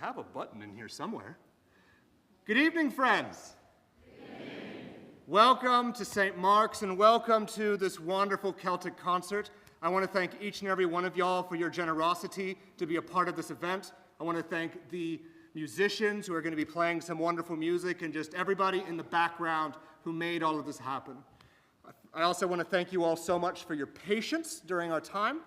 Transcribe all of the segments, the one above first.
have a button in here somewhere. Good evening, friends. Good evening. Welcome to St. Mark's and welcome to this wonderful Celtic concert. I want to thank each and every one of y'all for your generosity to be a part of this event. I want to thank the musicians who are going to be playing some wonderful music and just everybody in the background who made all of this happen. I also want to thank you all so much for your patience during our time.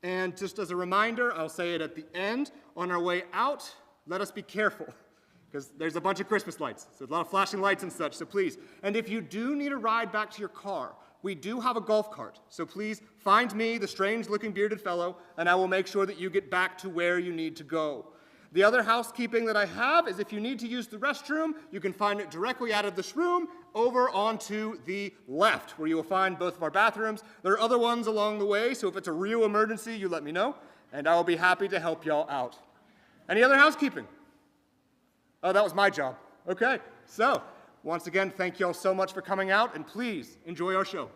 And just as a reminder, I'll say it at the end, on our way out, let us be careful, because there's a bunch of Christmas lights, so a lot of flashing lights and such, so please. And if you do need a ride back to your car, we do have a golf cart, so please find me, the strange-looking bearded fellow, and I will make sure that you get back to where you need to go. The other housekeeping that I have is if you need to use the restroom, you can find it directly out of this room over onto the left, where you will find both of our bathrooms. There are other ones along the way, so if it's a real emergency, you let me know, and I will be happy to help y'all out. Any other housekeeping? Oh, that was my job. Okay, so once again, thank y'all so much for coming out, and please enjoy our show.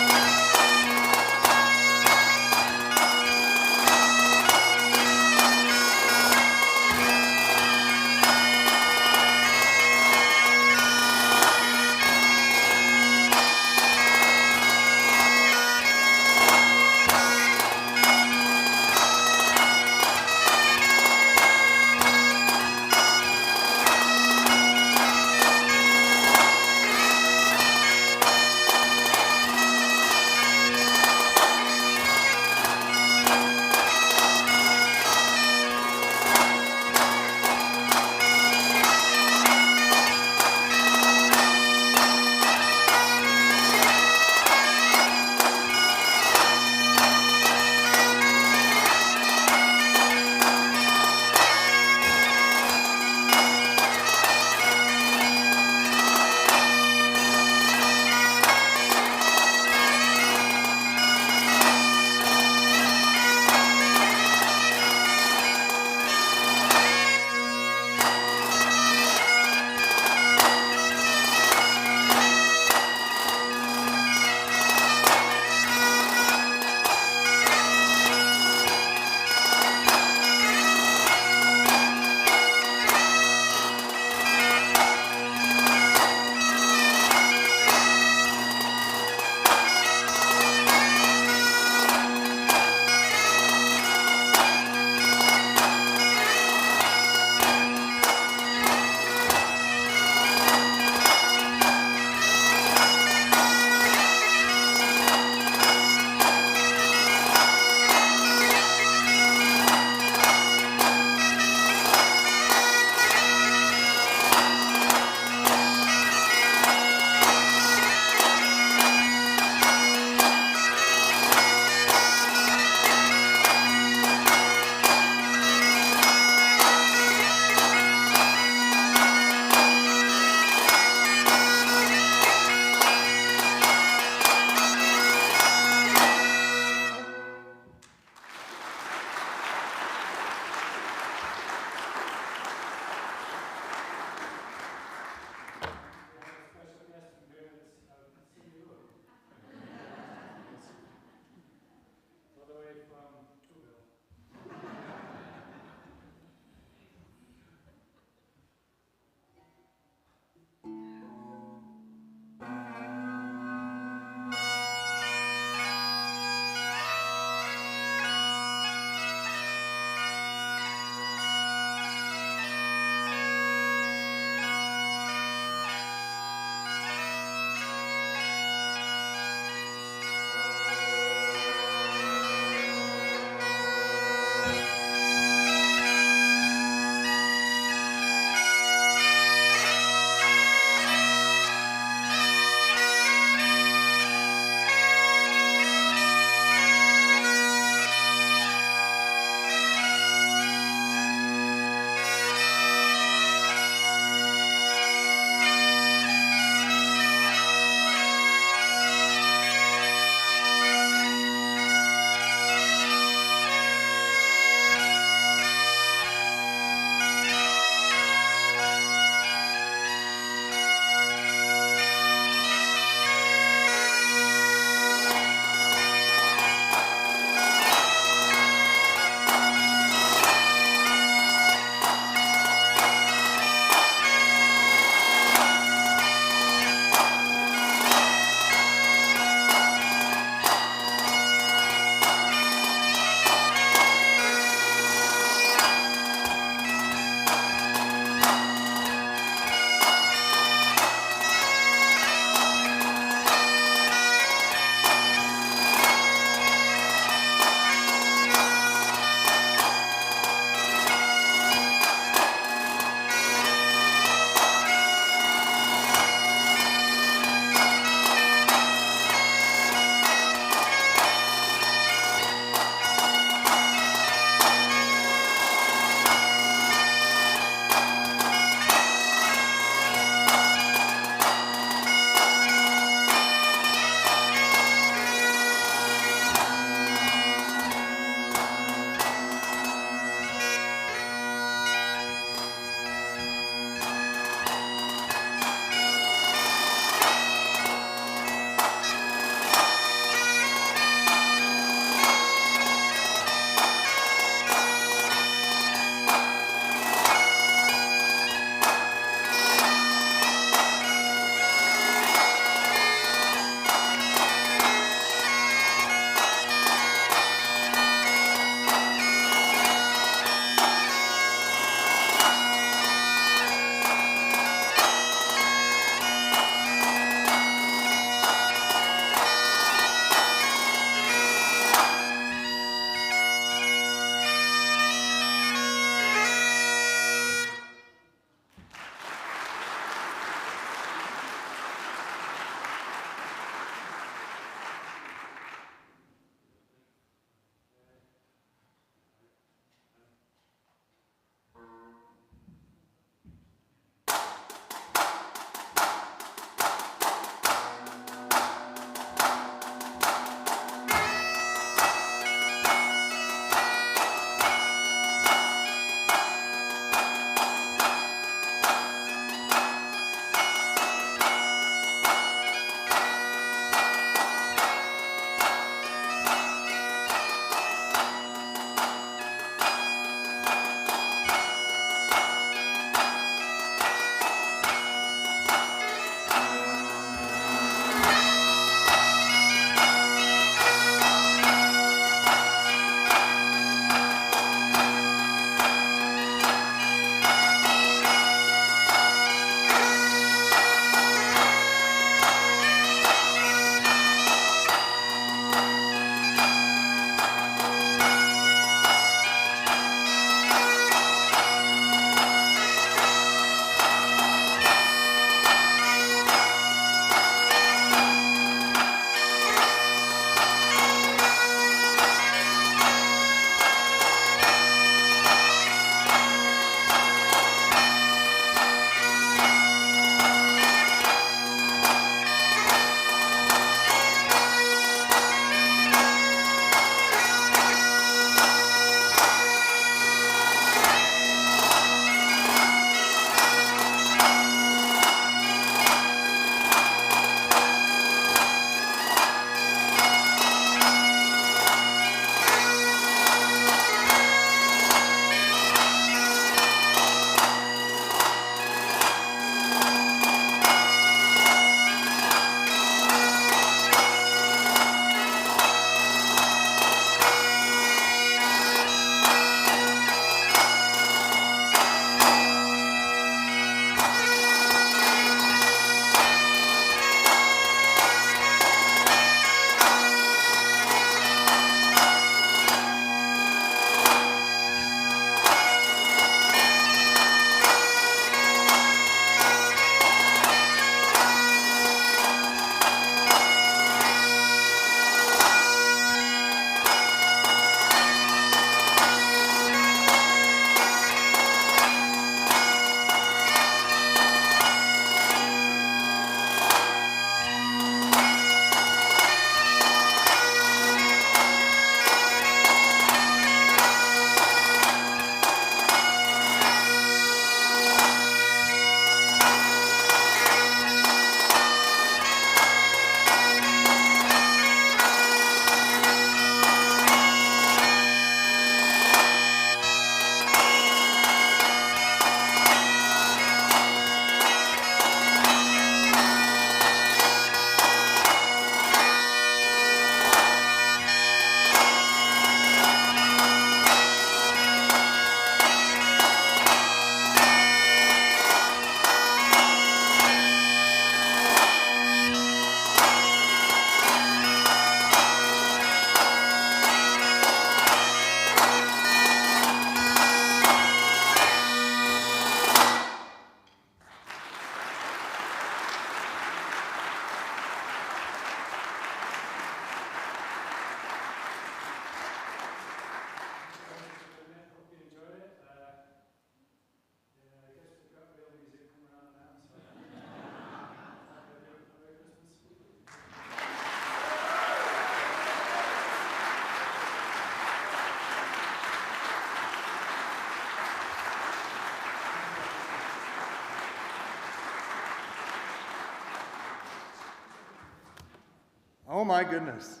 Oh my goodness.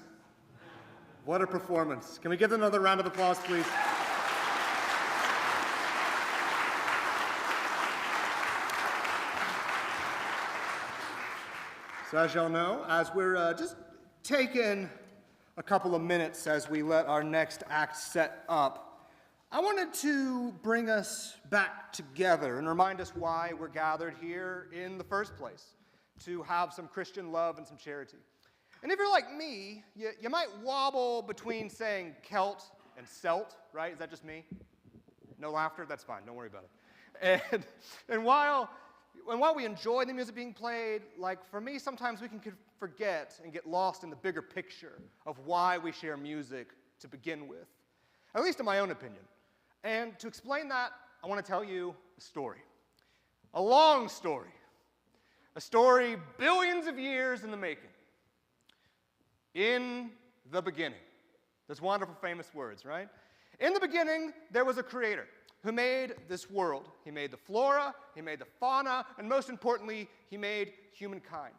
What a performance. Can we give them another round of applause, please? So as y'all know, as we're just taking a couple of minutes as we let our next act set up, I wanted to bring us back together and remind us why we're gathered here in the first place, to have some Christian love and some charity. And if you're like me, you might wobble between saying Celt and Celt, right? Is that just me? No laughter? That's fine. Don't worry about it. And while we enjoy the music being played, like for me, sometimes we can forget and get lost in the bigger picture of why we share music to begin with, at least in my own opinion. And to explain that, I want to tell you a story. A long story. A story billions of years in the making. In the beginning. Those wonderful famous words, right? In the beginning, there was a creator who made this world. He made the flora, he made the fauna, and most importantly, he made humankind.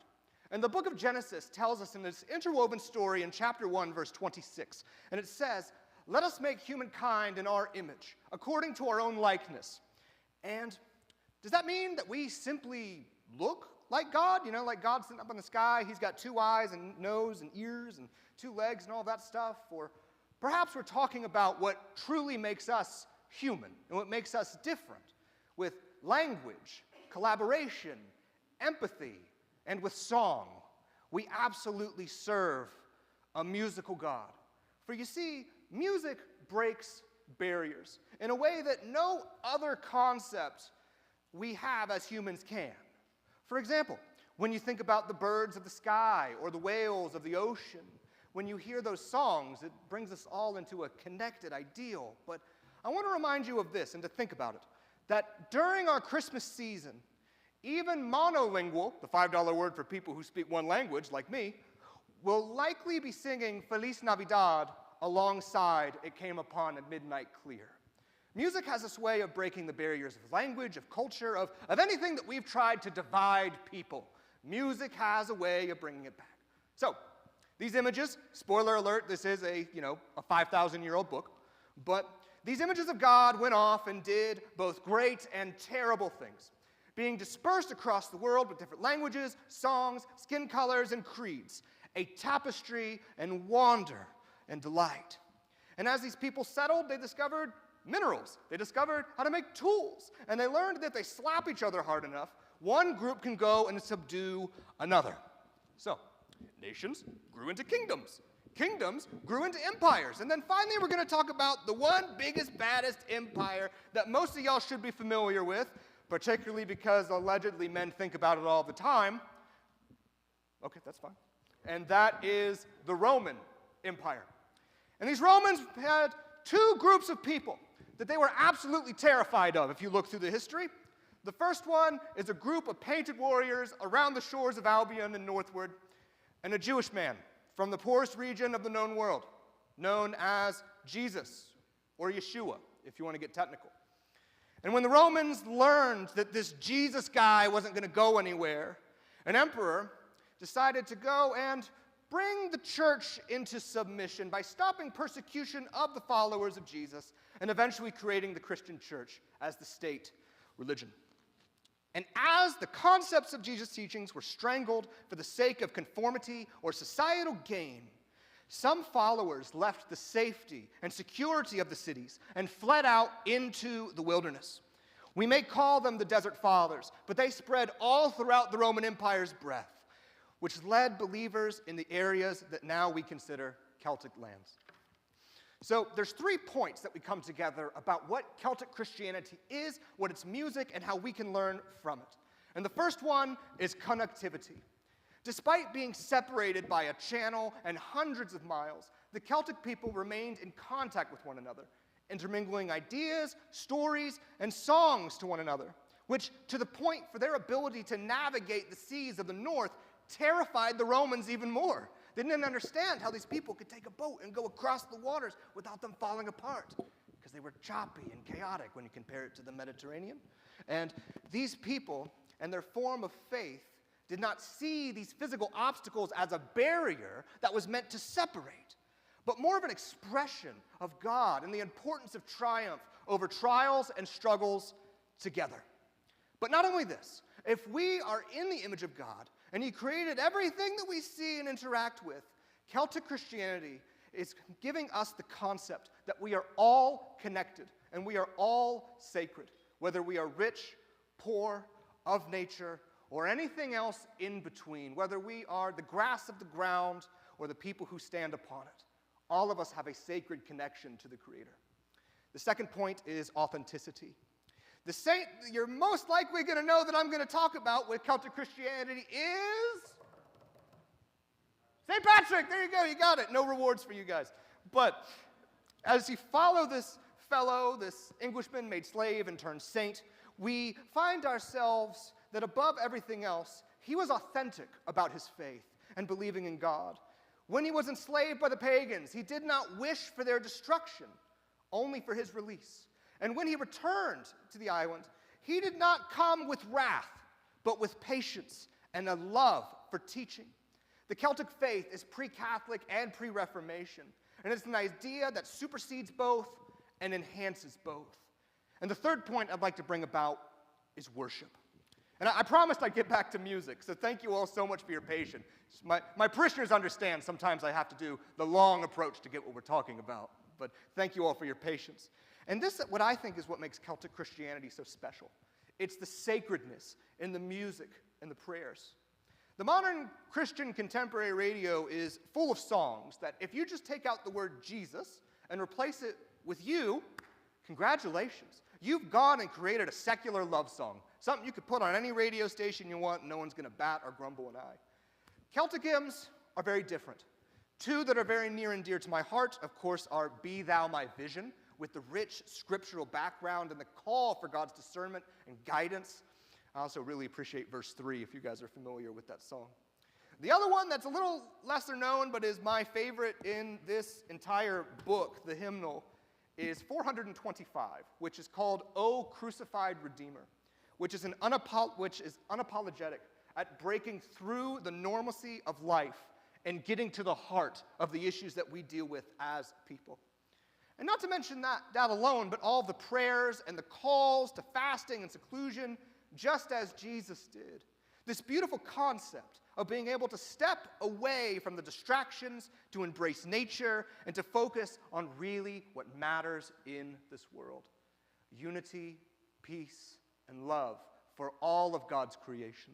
And the book of Genesis tells us in this interwoven story in chapter 1, verse 26, and it says, "Let us make humankind in our image, according to our own likeness." And does that mean that we simply look like God? You know, like God's sitting up in the sky, he's got 2 eyes and nose and ears and 2 legs and all that stuff? Or perhaps we're talking about what truly makes us human and what makes us different, with language, collaboration, empathy, and with song. We absolutely serve a musical God. For you see, music breaks barriers in a way that no other concept we have as humans can. For example, when you think about the birds of the sky or the whales of the ocean, when you hear those songs, it brings us all into a connected ideal. But I want to remind you of this and to think about it, that during our Christmas season, even monolingual, the $5 word for people who speak one language like me, will likely be singing Feliz Navidad alongside It Came Upon a Midnight Clear. Music has this way of breaking the barriers of language, of culture, of anything that we've tried to divide people. Music has a way of bringing it back. So, these images, spoiler alert, this is a 5,000-year-old book, but these images of God went off and did both great and terrible things, being dispersed across the world with different languages, songs, skin colors, and creeds, a tapestry and wonder and delight. And as these people settled, they discovered minerals. They discovered how to make tools. And they learned that if they slap each other hard enough, one group can go and subdue another. So, nations grew into kingdoms. Kingdoms grew into empires. And then finally, we're going to talk about the one biggest, baddest empire that most of y'all should be familiar with, particularly because allegedly men think about it all the time. Okay, that's fine. And that is the Roman Empire. And these Romans had 2 groups of people that they were absolutely terrified of if you look through the history. The first one is a group of painted warriors around the shores of Albion and northward, and a Jewish man from the poorest region of the known world, known as Jesus, or Yeshua, if you want to get technical. And when the Romans learned that this Jesus guy wasn't going to go anywhere, an emperor decided to go and bring the church into submission by stopping persecution of the followers of Jesus and eventually creating the Christian church as the state religion. And as the concepts of Jesus' teachings were strangled for the sake of conformity or societal gain, some followers left the safety and security of the cities and fled out into the wilderness. We may call them the Desert Fathers, but they spread all throughout the Roman Empire's breadth, which led believers in the areas that now we consider Celtic lands. So there's 3 points that we come together about what Celtic Christianity is, what its music, and how we can learn from it. And the first one is connectivity. Despite being separated by a channel and hundreds of miles, the Celtic people remained in contact with one another, intermingling ideas, stories, and songs to one another, which, to the point for their ability to navigate the seas of the north, terrified the Romans even more. They didn't understand how these people could take a boat and go across the waters without them falling apart, because they were choppy and chaotic when you compare it to the Mediterranean. And these people and their form of faith did not see these physical obstacles as a barrier that was meant to separate, but more of an expression of God and the importance of triumph over trials and struggles together. But not only this, if we are in the image of God and He created everything that we see and interact with, Celtic Christianity is giving us the concept that we are all connected and we are all sacred, whether we are rich, poor, of nature, or anything else in between, whether we are the grass of the ground or the people who stand upon it. All of us have a sacred connection to the Creator. The second point is authenticity. The saint you're most likely going to know that I'm going to talk about with Celtic Christianity is St. Patrick. There you go, you got it. No rewards for you guys. But as you follow this fellow, this Englishman made slave and turned saint, we find ourselves that above everything else, he was authentic about his faith and believing in God. When he was enslaved by the pagans, he did not wish for their destruction, only for his release. And when he returned to the island, he did not come with wrath, but with patience and a love for teaching. The Celtic faith is pre-Catholic and pre-Reformation, and it's an idea that supersedes both and enhances both. And the third point I'd like to bring about is worship. And I promised I'd get back to music, so thank you all so much for your patience. My parishioners understand sometimes I have to do the long approach to get what we're talking about, but thank you all for your patience. And this, what I think, is what makes Celtic Christianity so special. It's the sacredness in the music and the prayers. The modern Christian contemporary radio is full of songs that if you just take out the word Jesus and replace it with you, congratulations. You've gone and created a secular love song, something you could put on any radio station you want and no one's going to bat or grumble an eye. Celtic hymns are very different. Two that are very near and dear to my heart, of course, are Be Thou My Vision, with the rich scriptural background and the call for God's discernment and guidance. I also really appreciate verse 3, if you guys are familiar with that song. The other one that's a little lesser known, but is my favorite in this entire book, the hymnal, is 425, which is called O Crucified Redeemer, which is unapologetic at breaking through the normalcy of life and getting to the heart of the issues that we deal with as people. And not to mention that alone, but all the prayers and the calls to fasting and seclusion, just as Jesus did. This beautiful concept of being able to step away from the distractions, to embrace nature, and to focus on really what matters in this world. Unity, peace, and love for all of God's creation.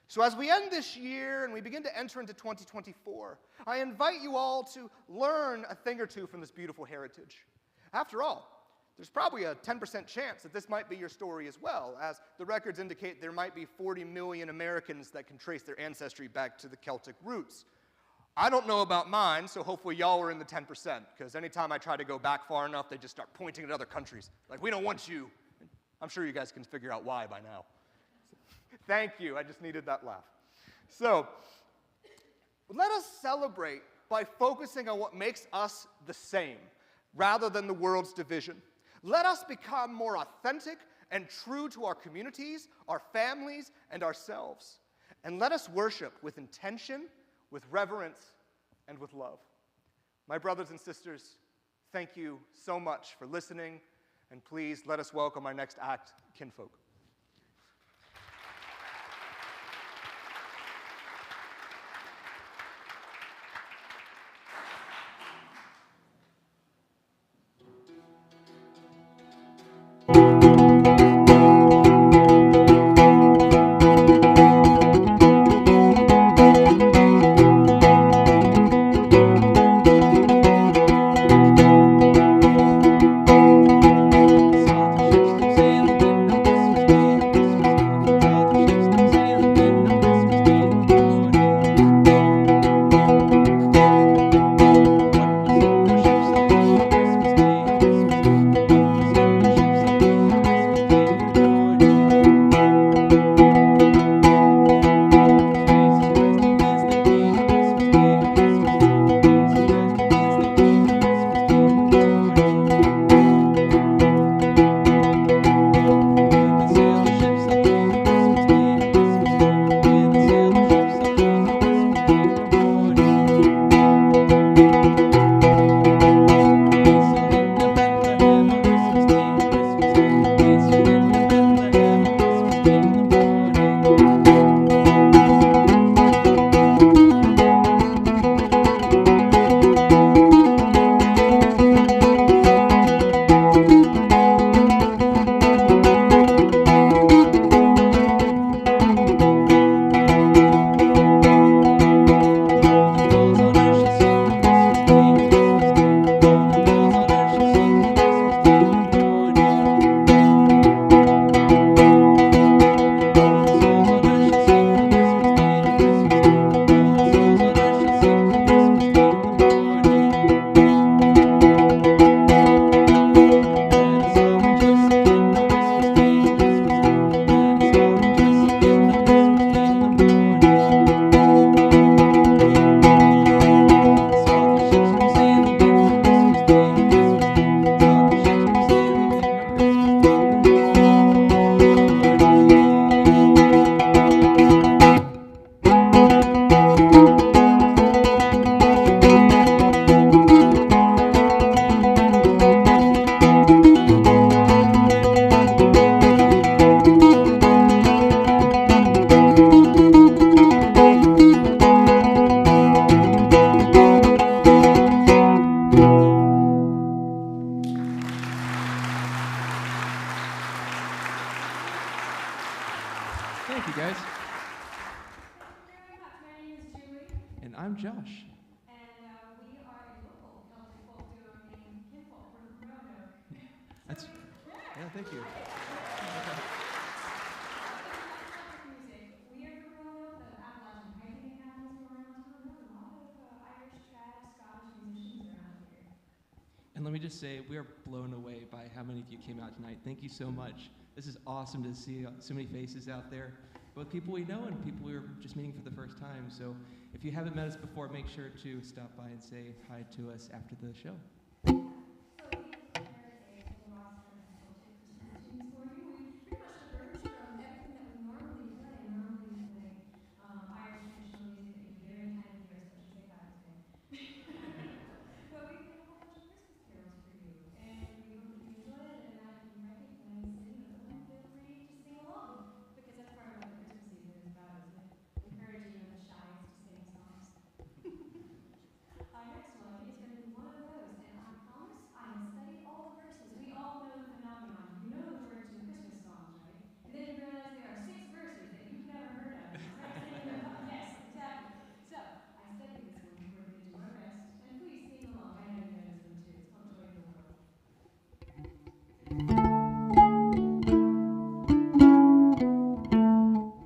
So as we end this year and we begin to enter into 2024, I invite you all to learn a thing or two from this beautiful heritage. After all, there's probably a 10% chance that this might be your story as well, as the records indicate there might be 40 million Americans that can trace their ancestry back to the Celtic roots. I don't know about mine, so hopefully y'all are in the 10%, because anytime I try to go back far enough, they just start pointing at other countries. Like, we don't want you. I'm sure you guys can figure out why by now. Thank you, I just needed that laugh. So, let us celebrate by focusing on what makes us the same, rather than the world's division. Let us become more authentic and true to our communities, our families, and ourselves. And let us worship with intention, with reverence, and with love. My brothers and sisters, thank you so much for listening, and please let us welcome our next act, Kinfolk. Thank you, guys. Very much. My name is Julie, And I'm Josh. and we are a local Celtic folk duo named Kinfolk. We're from Roanoke. That's yeah. Thank you. Music. We are from Roanoke. The Appalachian hiking happens from around town. There's a lot of Irish, trad, Scottish musicians around here. And let me just say, we are blown away by how many of you came out tonight. Thank you so much. This is awesome to see so many faces out there, both people we know and people we're just meeting for the first time. So if you haven't met us before, make sure to stop by and say hi to us after the show. So we have prepared a full roster of Celtic Christmas tunes for you. We pretty much diverged from everything that we normally play. Normally we play Irish traditional music that you hear any time of year, especially St. Patrick's Day. But we played a whole bunch of Christmas carols for you, and we hope that you enjoy it. And if you recognize any of them, feel free to sing along, because that's part of what the Christmas season is about, isn't it? Encouraging the shyest to sing songs. Our next one is going to be one of those, and I promise I have studied all the verses. We all know the phenomenon. You know the words to Christmas songs, right? And then you realize there are 6 verses that you've never heard of. And you start singing them. Yes, exactly. So I studied this one before we do our best, and please sing along. I know you know this one too. It's called Joy of the World.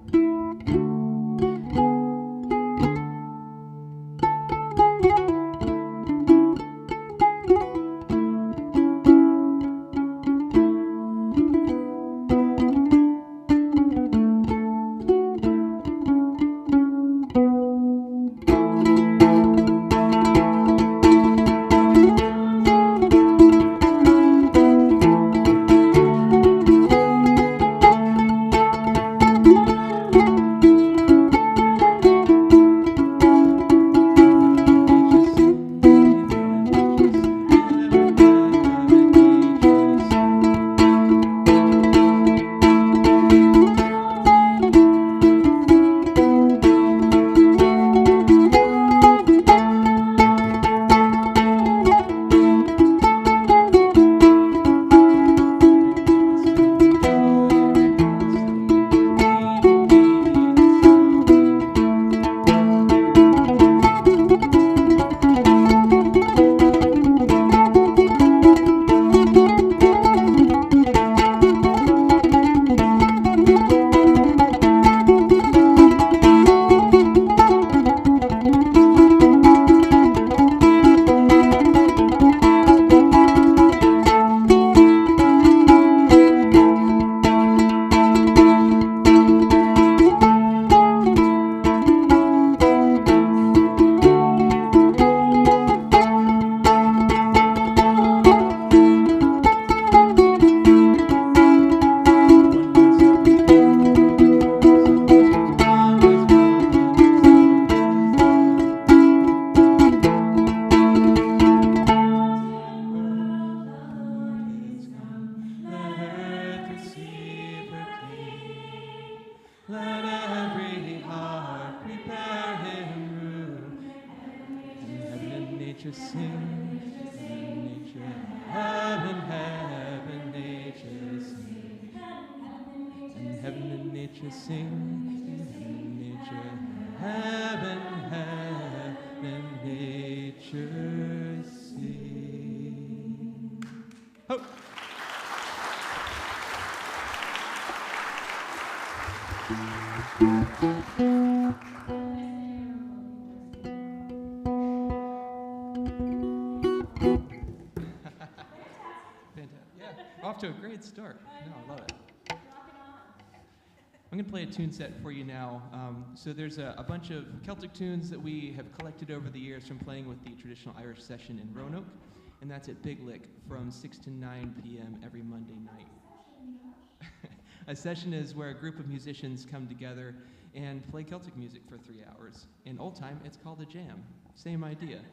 Let every heart prepare him room. Heaven and nature sing. Heaven and nature sing. And heaven and nature sing. Heaven and nature sing. Ho! Fantastic. Yeah, off to a great start. No, I love it. I'm going to play a tune set for you now. So there's a bunch of Celtic tunes that we have collected over the years from playing with the traditional Irish session in Roanoke, and that's at Big Lick from 6 to 9 p.m. every Monday night. A session is where a group of musicians come together and play Celtic music for 3 hours. In old time, it's called a jam. Same idea.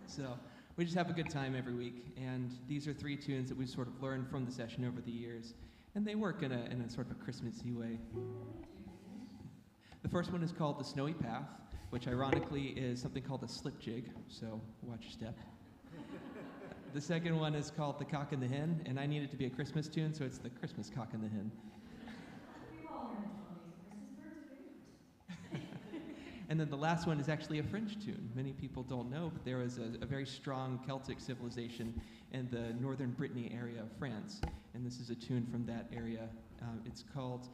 So we just have a good time every week, and these are 3 tunes that we've sort of learned from the session over the years, and they work in a sort of a Christmassy way. The first one is called The Snowy Path, which ironically is something called a slip jig, so watch your step. The second one is called The Cock and the Hen, and I need it to be a Christmas tune, so it's The Christmas Cock and the Hen. We've all heard the And then the last one is actually a French tune. Many people don't know, but there was a very strong Celtic civilization in the northern Brittany area of France. And this is a tune from that area. It's called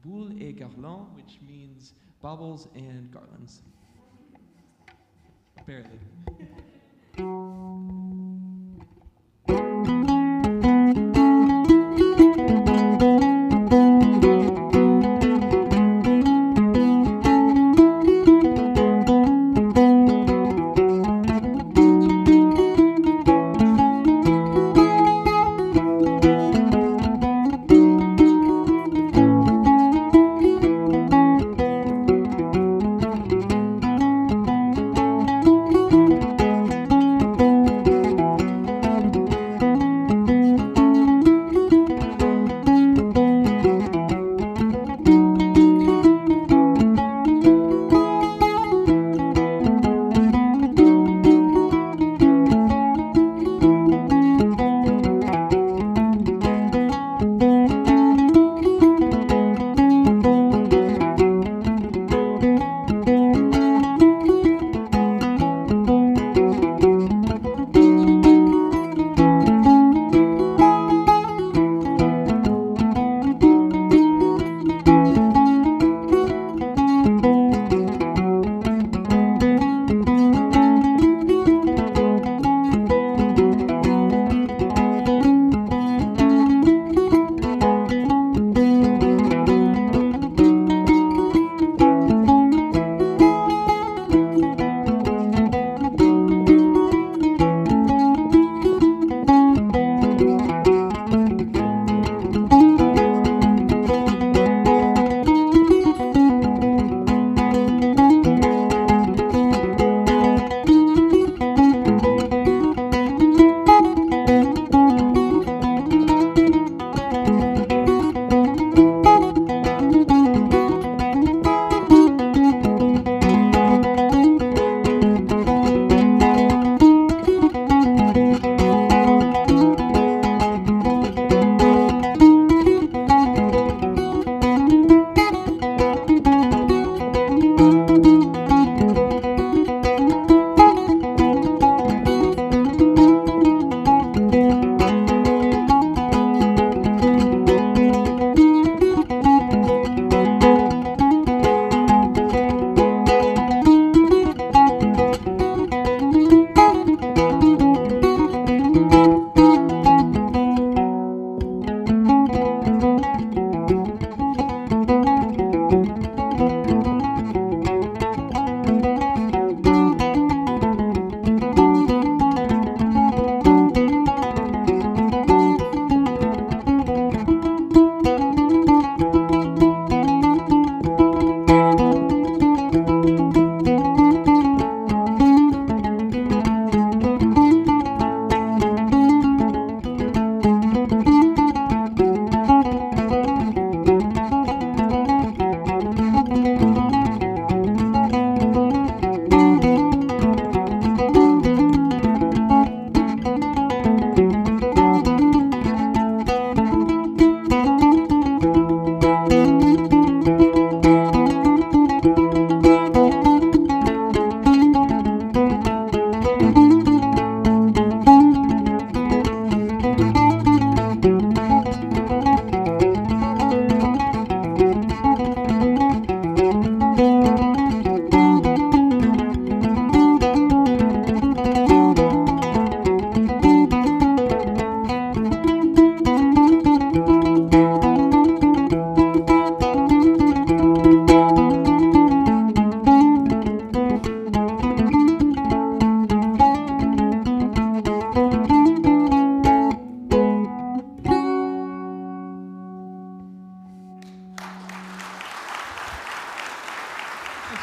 Boules et Garlands, which means baubles and garlands. Barely.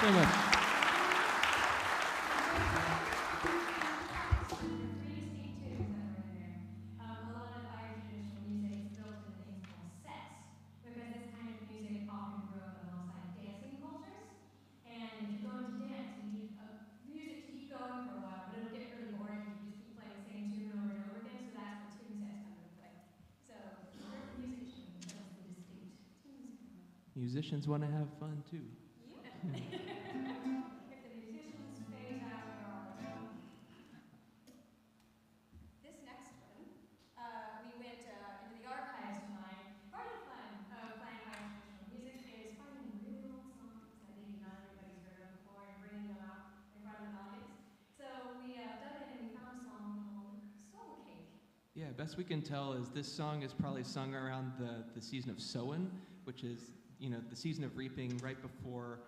very much. Musicians want to have fun too. Yeah. best we can tell is this song is probably sung around the season of Sown, which is, the season of reaping right before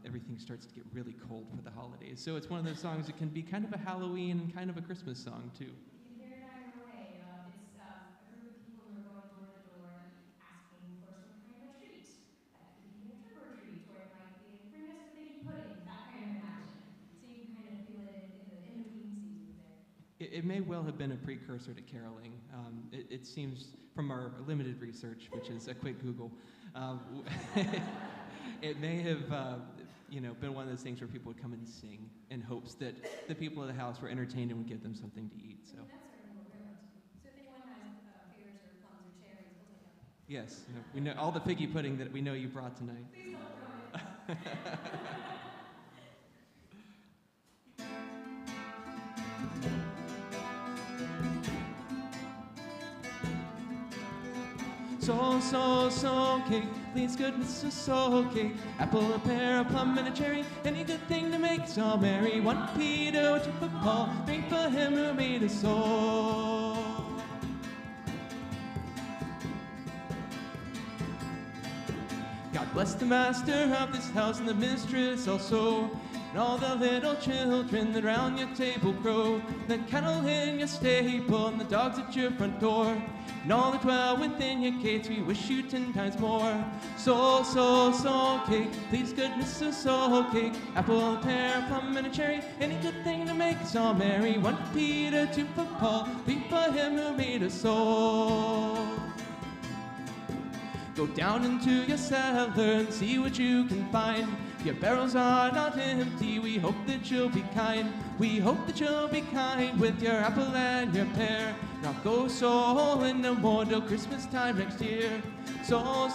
everything starts to get really cold for the holidays. So it's one of those songs that can be kind of a Halloween and kind of a Christmas song, too. You can hear it either way. It's a group of people who are going door to door asking for some kind of a treat. That could be a trick or treat, or it might be bring us a figgy pudding, that kind of an action. So you can kind of feel it in the in-between seasons there. It may well have been a precursor to caroling. It seems from our limited research, which is a quick Google, it may have been one of those things where people would come and sing in hopes that the people of the house were entertained and would give them something to eat. So That's certainly what we're up to. So if anyone has figures or plums or cherries, we'll take them. yes, we know all the figgy pudding that we know you brought tonight. Please don't throw it. So cake, please goodness, so cake. Apple, a pear, a plum, and a cherry. Any good thing to make us all merry. 1 for Peter, 2 for Paul, 3 for him who made us all. God bless the master of this house and the mistress also, and all the little children that round your table grow, the cattle in your stable and the dogs at your front door, and all that dwell within your gates, we wish you 10 times more. So cake, please goodness, so cake. Apple, a pear, plum, and a cherry. Any good thing to make us all merry. 1 for Peter, 2 for Paul, 3 for him who made us all. Go down into your cellar and see what you can find. Your barrels are not empty, we hope that you'll be kind. We hope that you'll be kind with your apple and your pear. Now go in no more till Christmas time next year. So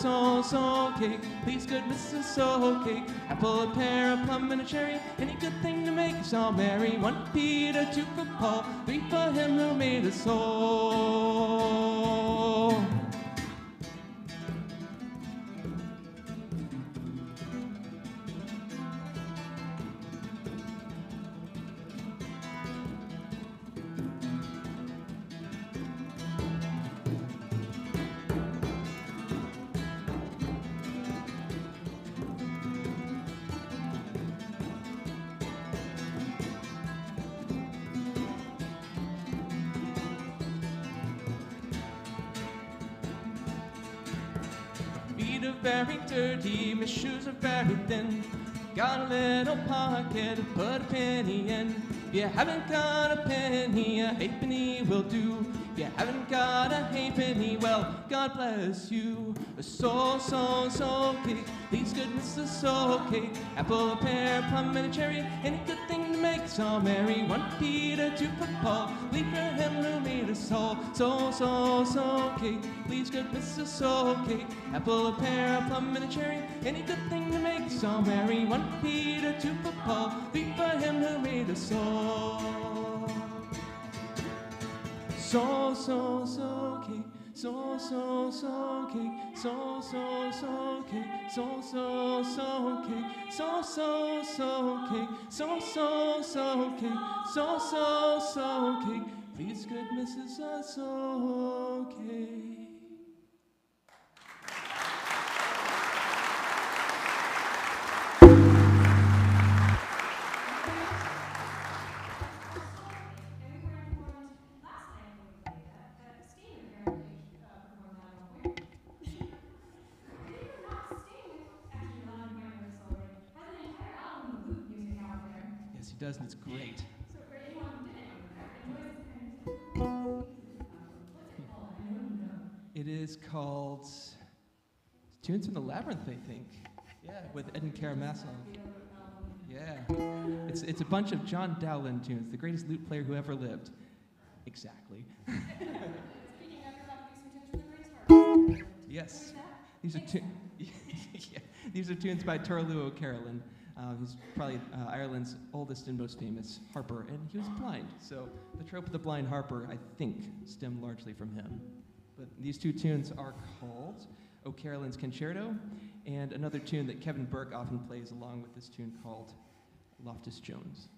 cake, please good Mrs. So cake. Apple, a pear, a plum, and a cherry. Any good thing to make us all merry. 1 for Peter, 2 for Paul, 3 for him who made us all. Feet are very dirty, my shoes are very thin. Got a little pocket to put a penny in. If you haven't got a penny, a halfpenny will do. If you haven't got a halfpenny, well, God bless you. So cake, please goodness, so cake. Apple, a pear, plum, and a cherry. Any good thing to make us all merry. 1 for Peter, 2 for Paul, 3 for him who made us all. So cake, please goodness, so cake. Apple, a pear, a plum, and a cherry. Any good thing to make us all merry. 1 for Peter, 2 for Paul, 3 for him who made us all. So cake, so cake, so cake, so cake, so cake, so cake, please good Mrs. So cake. And we were informed last night when we played that Sting apparently performed that at one point. Believe it or not, Sting, actually allowed me to celebrate, has an entire album of loop music out there. Yes, he does, and it's great. So for anyone who didn't enjoy this kind of stuff, what's it called? I don't even know. It is called Tunes from the Labyrinth, I think. Yeah, with Edin Karamazov. Yeah, it's a bunch of John Dowland tunes, the greatest lute player who ever lived. Exactly. Speaking of, you're about to do some tunes from the Greatest Harvest. Yes, Where's that? these are tunes by Turlu O'Carolan, who's probably Ireland's oldest and most famous harper, and he was blind. So the trope of the blind harper, I think, stemmed largely from him. But these 2 tunes are called O'Carolan's Concerto, and another tune that Kevin Burke often plays along with this tune called Loftus Jones.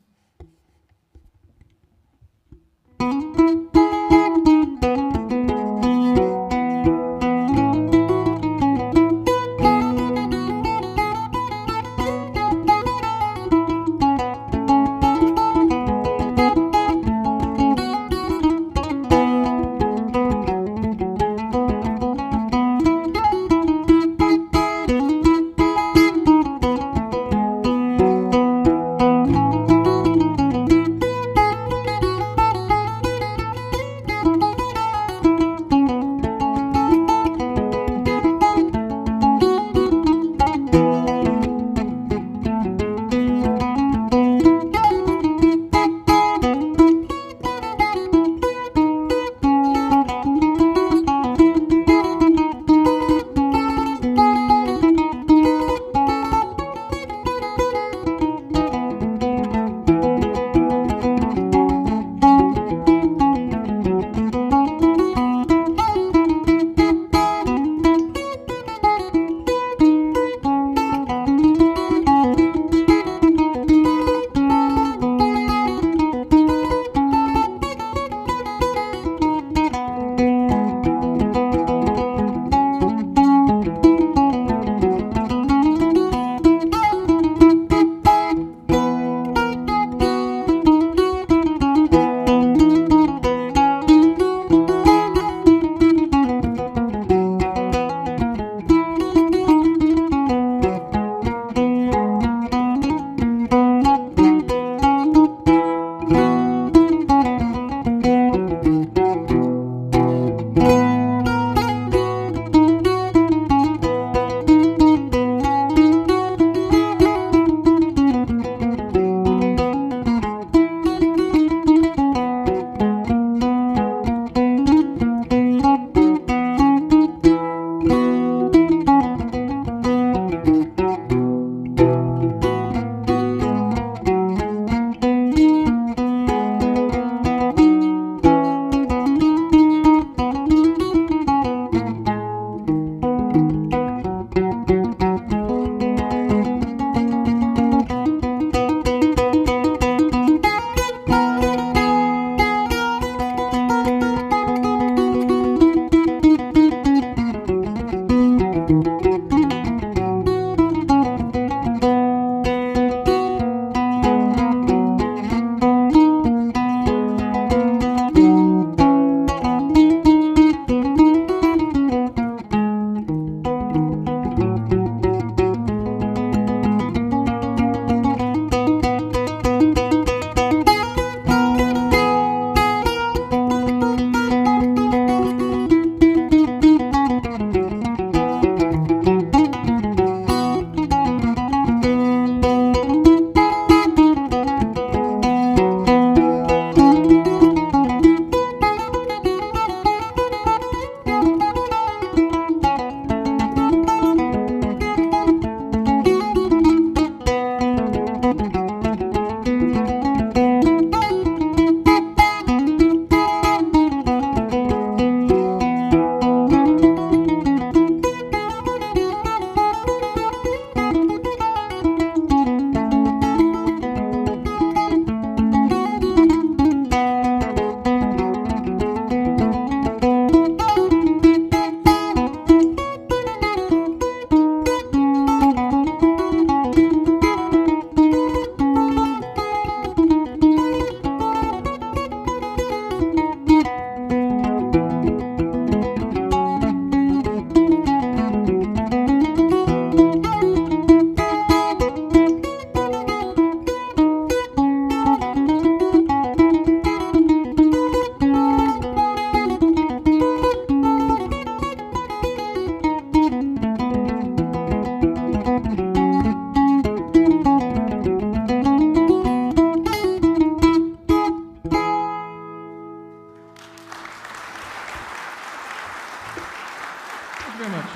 Very much.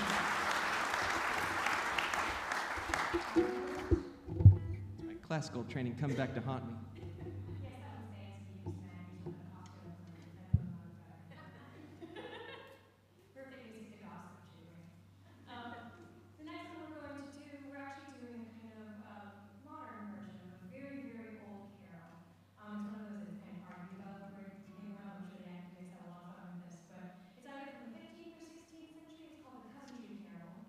My classical training come back to haunt me. Yes, that was thanks to you, Samantha. You took a cocktail for me. Perfect music to gossip to, right? The next one we're going to do, we're actually doing a kind of modern version of a very, very old carol. It's one of those that's kind of hard to develop where it came from. I'm sure the academics had a lot of fun with this, but it's either from the 15th or 16th century. It's called the Cousin Jude Carol.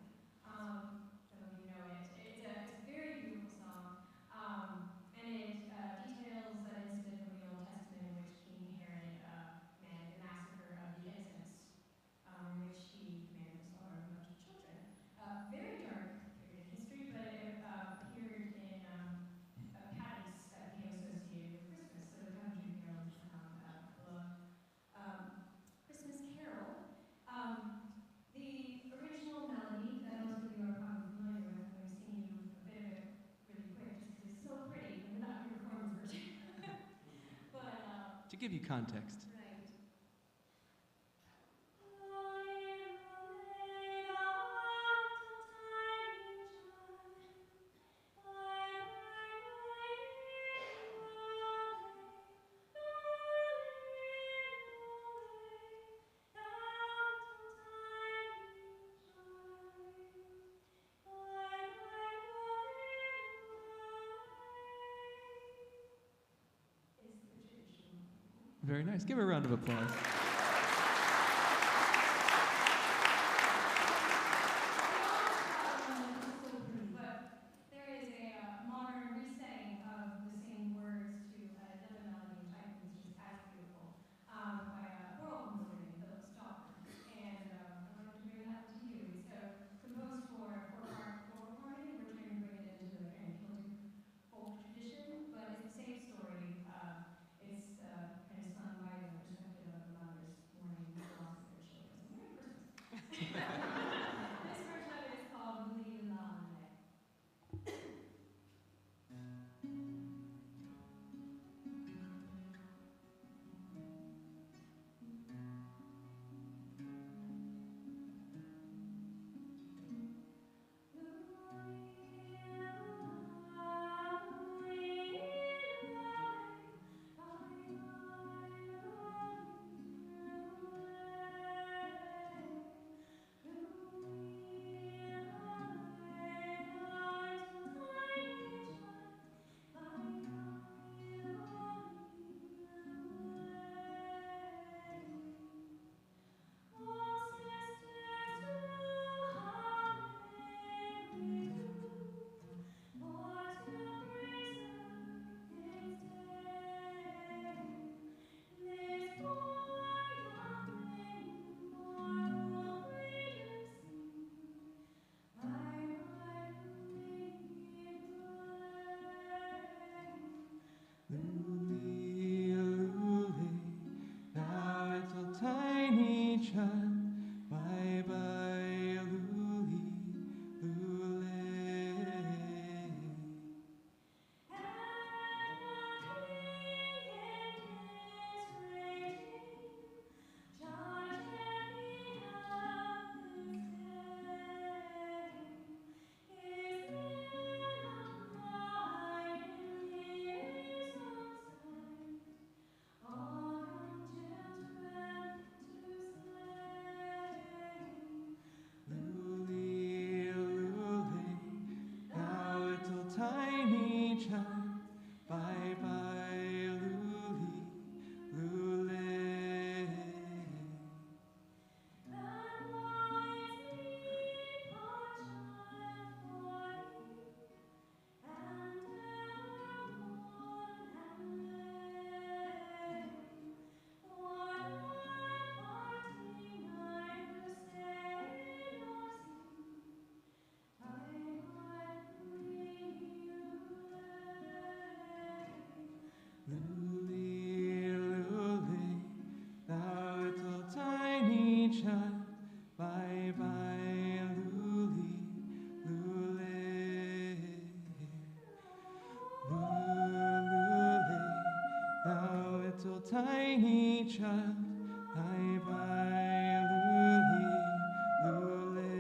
Some of you know it. It's a very beautiful song, and it details an incident from the Old Testament in which King Herod commanded the massacre of the innocents, in which he commanded the slaughter of a bunch of children. Very dark period in history, but it appeared in patents that became associated with Christmas. So the Cousin Jude Carol has become a beloved Christmas carol. The original melody that most of you are probably familiar with, I'm going to sing you a bit of it really quick just because it's so pretty, and not your performance version. But, To give you context. right. Is the traditional. Very nice. Give her a round of applause. But there is a modern resetting of the same words to another melody, which I think is just as beautiful, by a choral composer named Philip Stauber. And I wanted to bring that to you. It's composed for choral harmony. We're trying to bring it into a kind of Celtic folk tradition, but it's the same story. It's kind of sung by the perspective of the mother. child. Bye bye, Luli, Lule. Luli, Lule, thou little tiny child. Bye bye, Luli, Lule. Luli, Lule, thou little tiny child. Bye bye, Luli, Lule. Lule, thou little tiny child. Bye bye, Luli, Lule.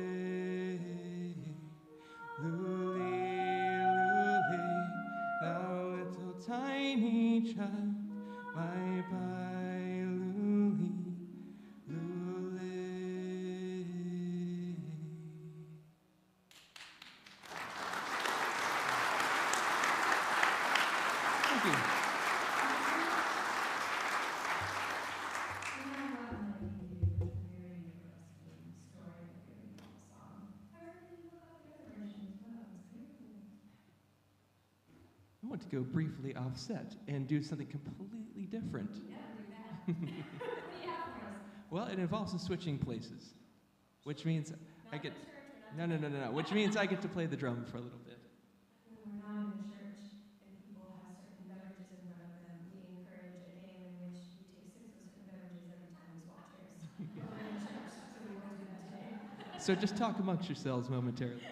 Luli, Lule, thou little tiny child. Bye bye, Luli, Lule. Thank you. I want to go briefly offset and do something completely different. Well, it involves some switching places, which means I get. No. Which means I get to play the drum for a little bit. When we're not in church and people have certain beverages in front of them, we encourage a game in which we take 6 of certain beverages every time we swap chairs. We're in church, so we won't do that today. So just talk amongst yourselves momentarily.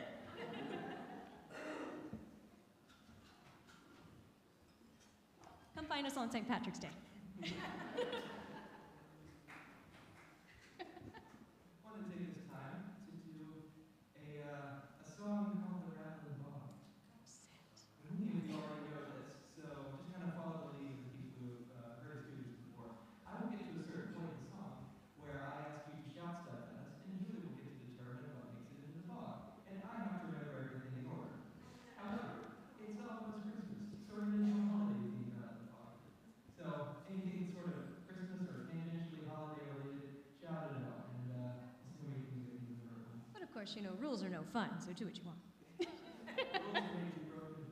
Come find us on St. Patrick's Day. I want to take this time to do a song called The Rattling Bog. Many of you already know this, so just kind of follow the lead of the people who've heard us do this before. I will get to a certain point in the song where I ask you to shout stuff at us, and Julie will get to determine what makes it into the bog. And I have to remember everything in order. However, it's almost Christmas, sort of an initial holiday theme out of the bog. So anything sort of Christmas or tangentially holiday related, shout it out, and this is where you can get into the room. But of course, rules are no fun, so do what you want. Rules are made to be broken.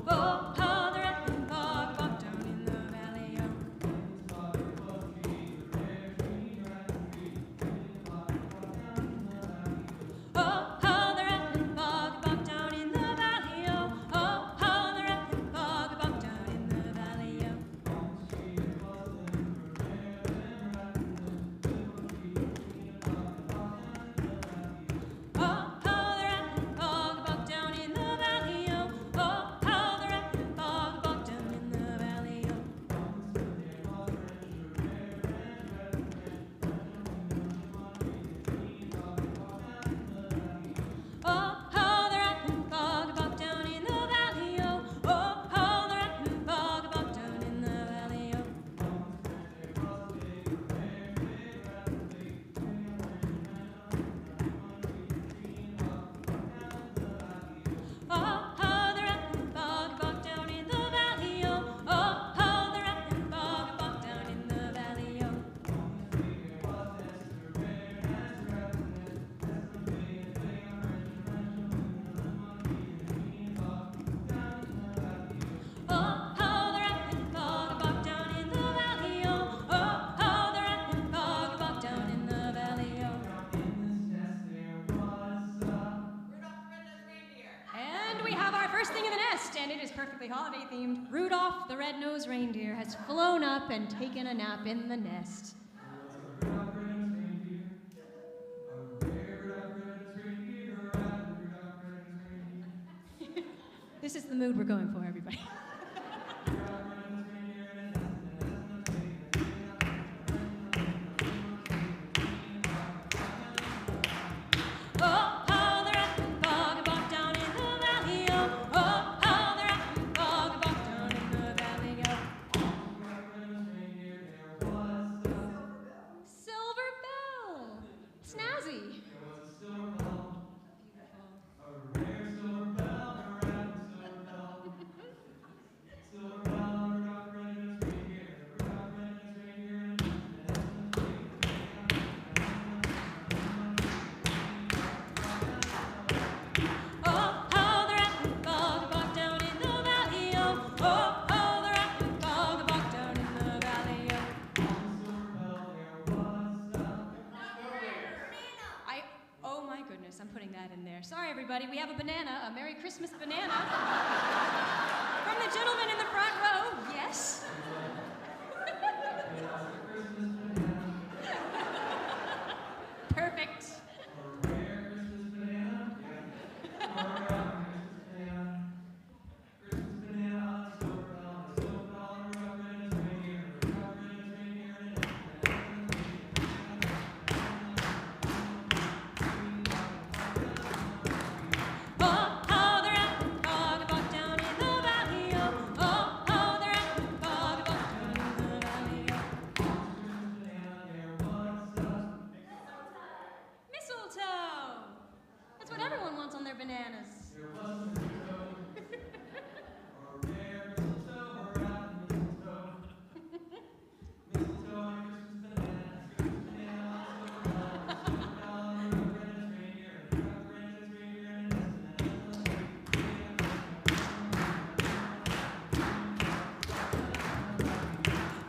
Oh, how the rattling bog walked down in the valley, oh, how the rattling bog walked down in the valley, oh. perfectly holiday themed. Rudolph the red-nosed reindeer has flown up and taken a nap in the nest. This is the mood we're going for, everybody. Oh, how the rat bog and bog down in the valley, oh. Oh, how the rat bog and bog down in the valley, oh. Silver Bell! Snazzy! Oh, how the rat bog and bog down in the valley, oh. Oh, how the rat bog and bog down in the valley, Oh my goodness, I'm putting that in there. Sorry, everybody, we have a banana, a Merry Christmas banana. From the gentleman in the front row, yes. Perfect. oh. How the rat bog and bog down in the valley, oh. Oh, how the rat bog and bog down in the valley, Mistletoe! That's what everyone wants on their bananas.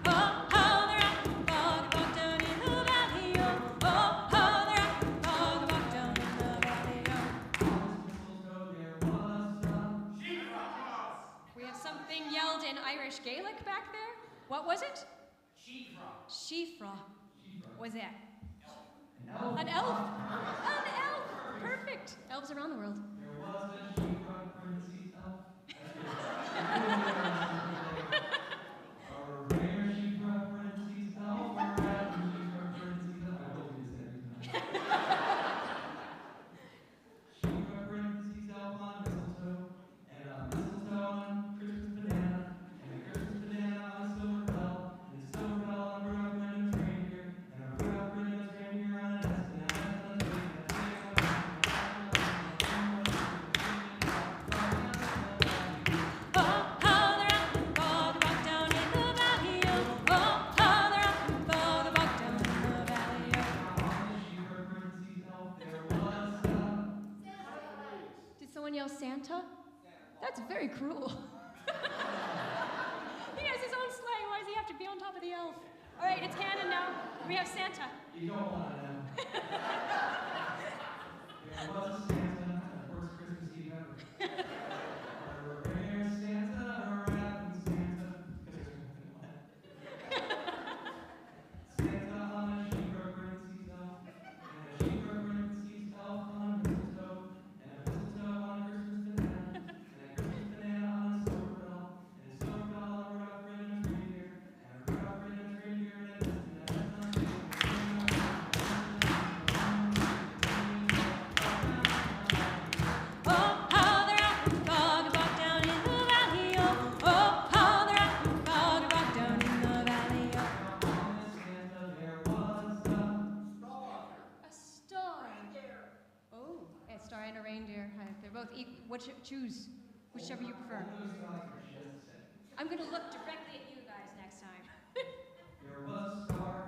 Oh, how the rat bog and bog down in the valley, oh. Oh, how the rat bog and bog down in the valley, oh. We have something yelled in Irish Gaelic back there. What was it? Shifra. Shifra. What was that? An elf. An elf. Perfect. Elves around the world. Oh, how the rat bog and bog down in the valley, oh. Oh, how the rat bog and bog down in the valley, Did someone yell Santa? That's very cruel. He has his own sleigh. Why does he have to be on top of the elf? All right, it's Hannah now. We have Santa. You don't want to know. There was a Santa, the first Christmas Eve ever. A rare Santa, a rapping Santa. Santa on a sheep parentheses elf, and a sheep parentheses elf on a mistletoe, and a mistletoe on a Christmas banana, and a Christmas banana on a silver bell, and a silver bell on a Rudolph red-nosed reindeer, and a Rudolph red-nosed reindeer, and a oh. How the rat bog and bog down in the valley, oh. Oh, how the rat bog and bog down in the valley, oh. A star. Oh, a star and a reindeer. They're both equal. Choose whichever you prefer. I'm going to look directly at you guys next time.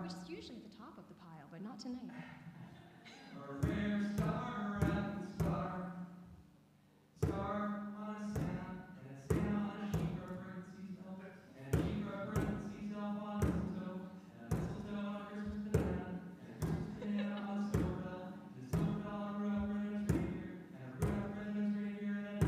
Which is usually at the top of the pile, but not tonight. A rare star, a rapping star. Star on a Santa, and a Santa on a sheep parentheses elf, and a sheep parentheses elf on a mistletoe, and a mistletoe on a Christmas banana, and a Christmas banana on a silver bell, and a silver bell on a Rudolph red-nosed reindeer, and a Rudolph red-nosed reindeer, and a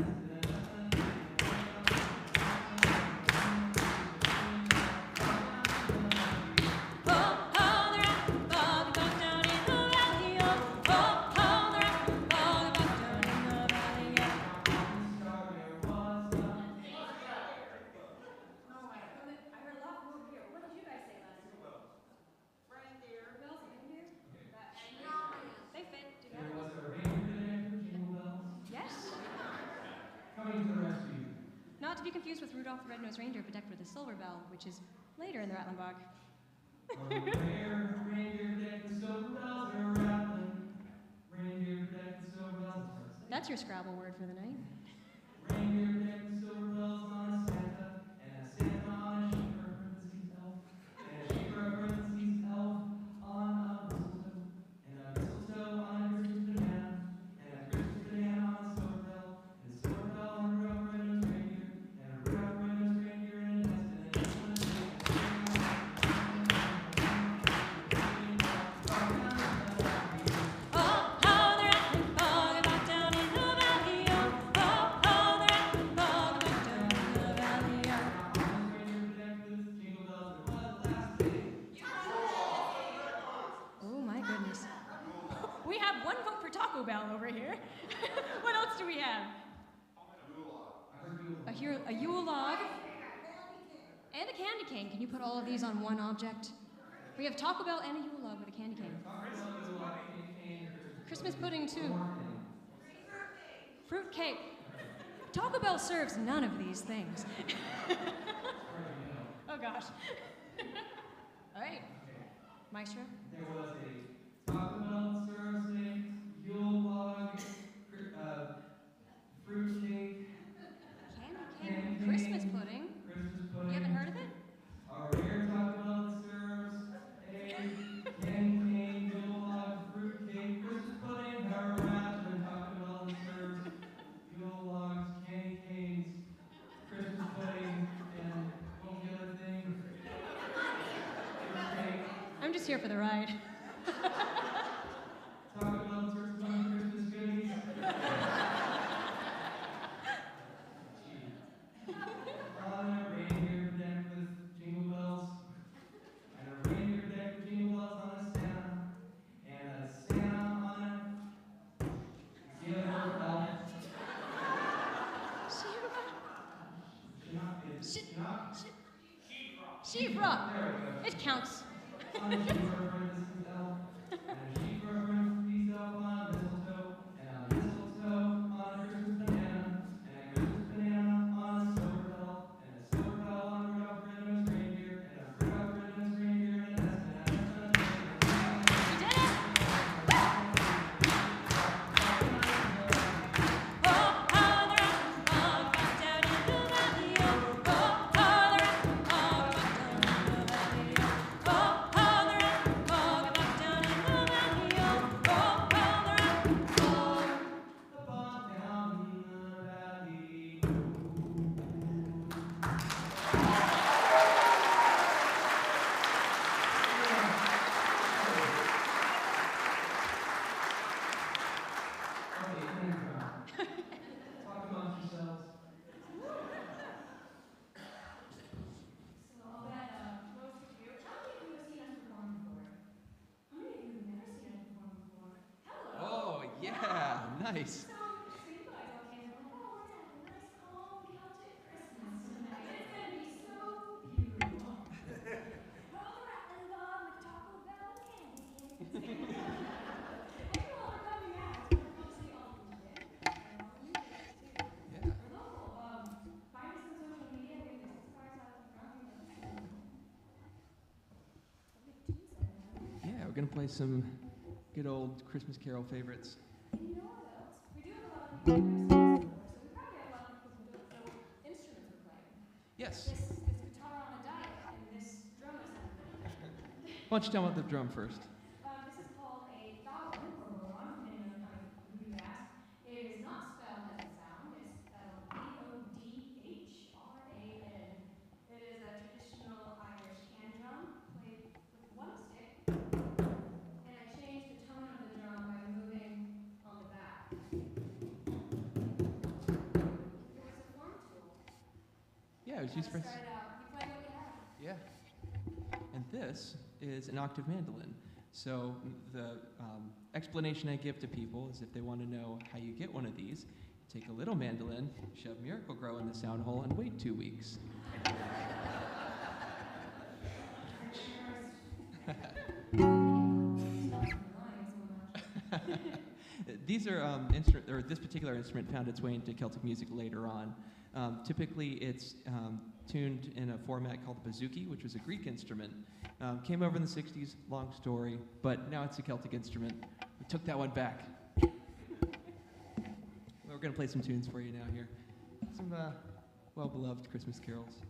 be confused with Rudolph the Red-Nosed Reindeer bedecked with a silver bell, which is later in the Rattlenbach. That's your Scrabble word for the night. Oh, how the rattling bog about down in the valley, oh, oh, how the rattling bog about down in the valley, Oh my goodness. We have one vote for Taco Bell over here. What else do we have? A Yule log. And a candy cane. Can you put all of these on one object? We have Taco Bell and a Yule log with a candy cane. Christmas pudding too. Fruit cake. Taco Bell serves none of these things. Oh gosh. All right. Maestro? There was a Taco Bell syrup steak, Yule log, fruit cake, Candy cane. Christmas pudding. Christmas You pudding. haven't heard of it? Our rare Taco Bell syrups, egg, candy cane, Yule log, fruit cake, Christmas pudding, power wrap, and Taco Bell syrups, Yule logs, candy canes, Christmas pudding, and what was the other thing? Fruit cake. I'm just here for the ride. Taco Bell syrups, Christmas goodies. On a reindeer decked with jingle bells, and a reindeer decked with jingle bells on a Santa, and a Santa on a silver bell. She-Ra. It counts. On a sheep reference elf, and a sheep reference piece elf on a mistletoe, and a mistletoe on a Christmas banana, and a Christmas banana on a silver bell, and a silver bell on a Rudolph the Red-Nosed Reindeer, and a Rudolph the Red-Nosed Reindeer, and a We did it! oh, how the rattling bog about down in the valley, oh, oh, how the rattling bog about down in the valley, oh, how the rattling bog about down in the valley, oh, how the rattling bog. About down in the valley. Okay, hand drum. Talk amongst yourselves. So I'll bet most of you, how many of you have seen us perform before? How many of you have never seen us perform before? Hello! Oh, yeah, nice. So you guys all came and we're like, oh, we're gonna have a nice calm Celtic Christmas tonight. It's gonna be so beautiful. Roll the rattling bog with Taco Bell candy canes. And you all are coming out. We're mostly all from today. Yeah. We're local. Find us on social media. We have business cards out in front. Yeah, we're gonna play some good old Christmas Carol favorites. And you know what else? We do have a lot of people who are so we probably have a lot of people who don't know instruments we're playing. Yes. This guitar on a diet and this drum assembly. Why don't you tell me about the drum first? This is called a Godwin or Rowan, depending on who you ask. It is not spelled as it sounds. It's spelled Bodhran. It is a traditional Irish hand drum played with one stick. And I changed the tone of the drum by moving on the back. It was a form tool. Yeah, it was used for. Let's start it out. You play what you have. Yeah. And this is an octave mandolin. So the explanation I give to people is if they want to know how you get one of these, take a little mandolin, shove Miracle Grow in the sound hole, and wait 2 weeks. These are this particular instrument found its way into Celtic music later on. Typically, it's tuned in a format called the bouzouki, which was a Greek instrument. Came over in the 60s, long story, but now it's a Celtic instrument. We took that one back. We're going to play some tunes for you now here. Some well-beloved Christmas carols.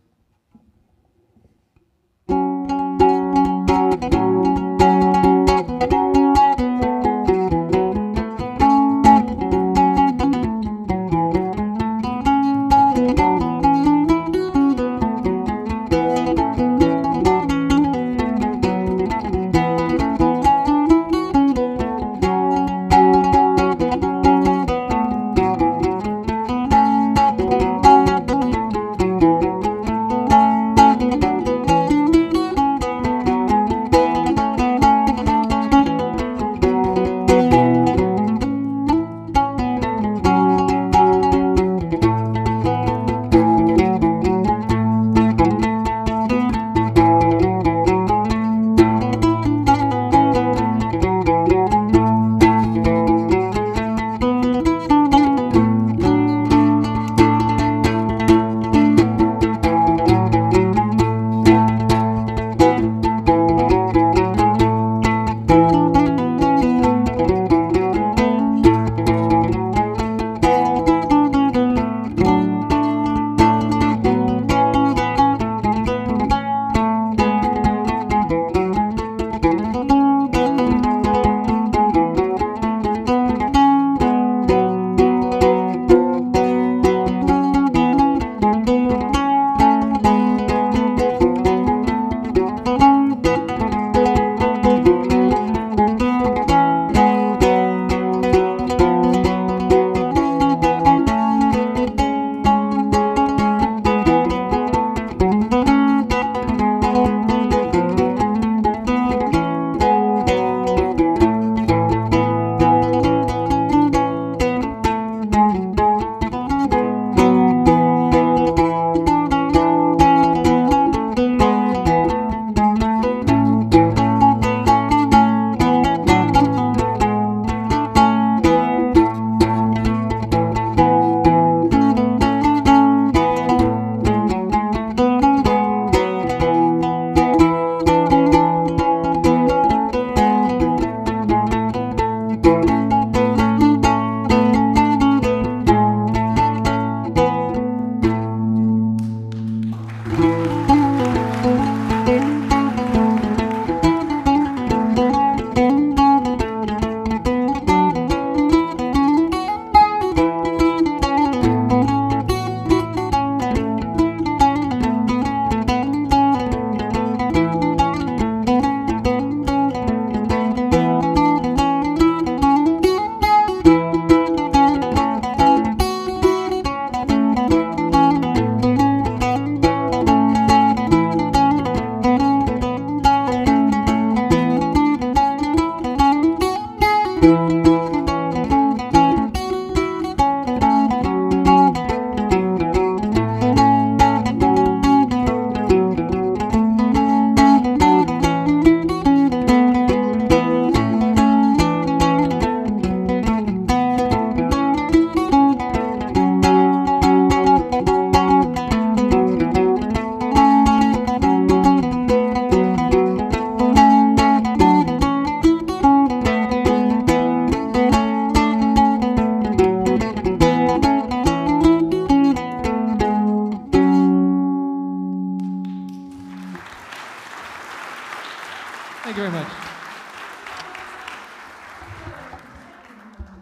Thank you very much.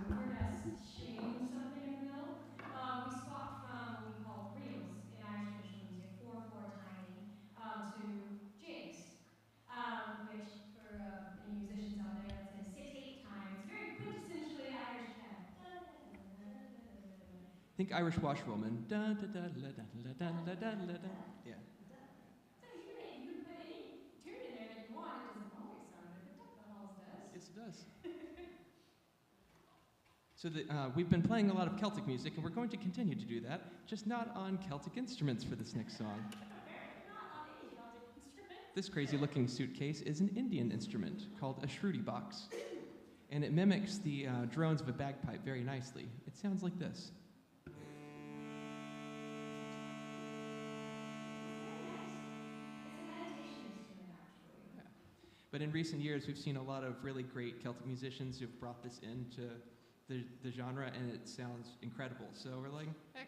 We're gonna change something in the middle. We swapped from what we call reels in Irish traditional music, 4/4 timing, to jigs, which for any musicians out there, that's a 6/8 time. It's very quintessentially Irish kind of. Think Irish washerwoman. Da, da, da, da, da, da, da, da, da, da. Yeah. So you can put any tune in there that you want. It doesn't always sound good, but Duck Halls does. Yes, it does. So we've been playing a lot of Celtic music, and we're going to continue to do that, just not on Celtic instruments for this next song. Apparently not on any Celtic instrument. This crazy-looking suitcase is an Indian instrument called a shruti box. and it mimics the drones of a bagpipe very nicely. It sounds like this. Yeah. But in recent years, we've seen a lot of really great Celtic musicians who've brought this into the genre, and it sounds incredible. So we're like, heck,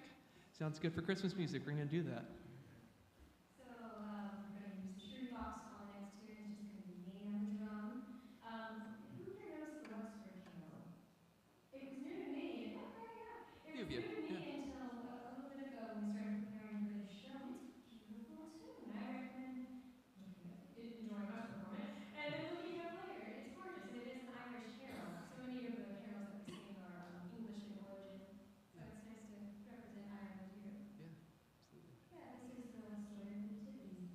sounds good for Christmas music. We're going to do that. So, we're going to use the shoebox on the next tune. It's just going to be me on the drum. Who here knows the Wexford Carol? It was new to me. It was Few of new you, to me yeah. until a little bit ago when we started preparing for this show. It's a beautiful tune. I recommend enjoying us perform it and then looking it up later. It's gorgeous, and it is an Irish carol. So many of the carols that we sing are English in origin. So it's nice to represent Ireland here. Yeah, absolutely. Yeah, this is the story of the Nativity.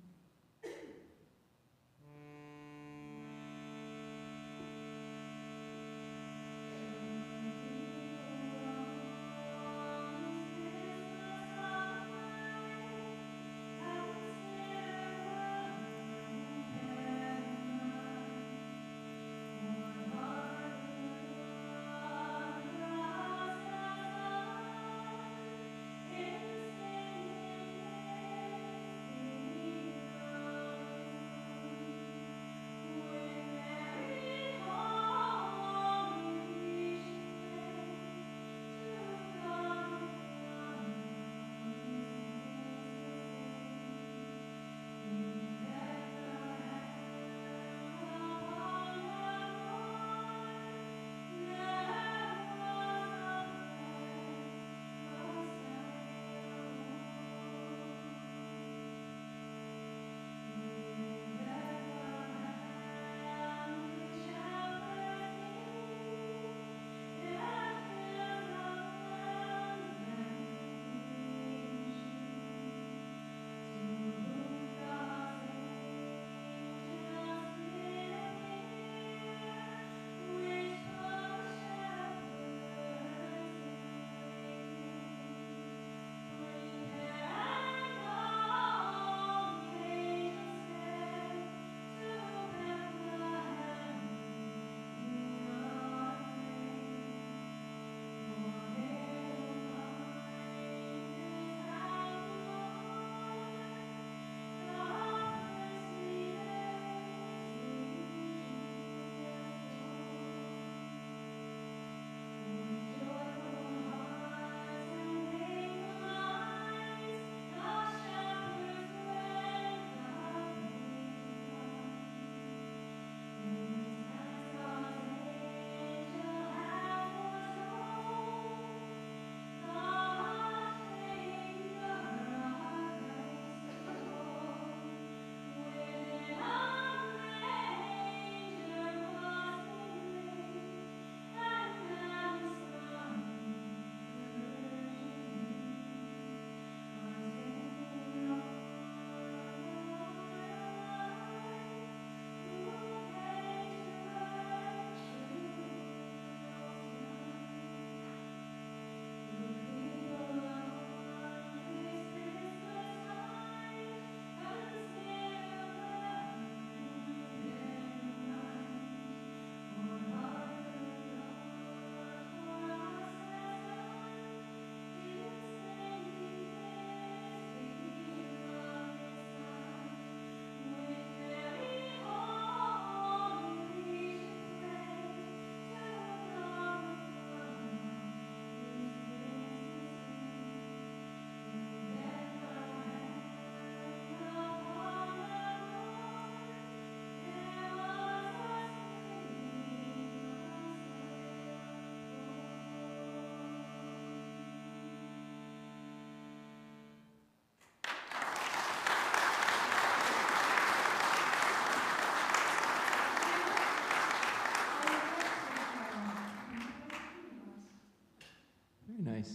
Very nice.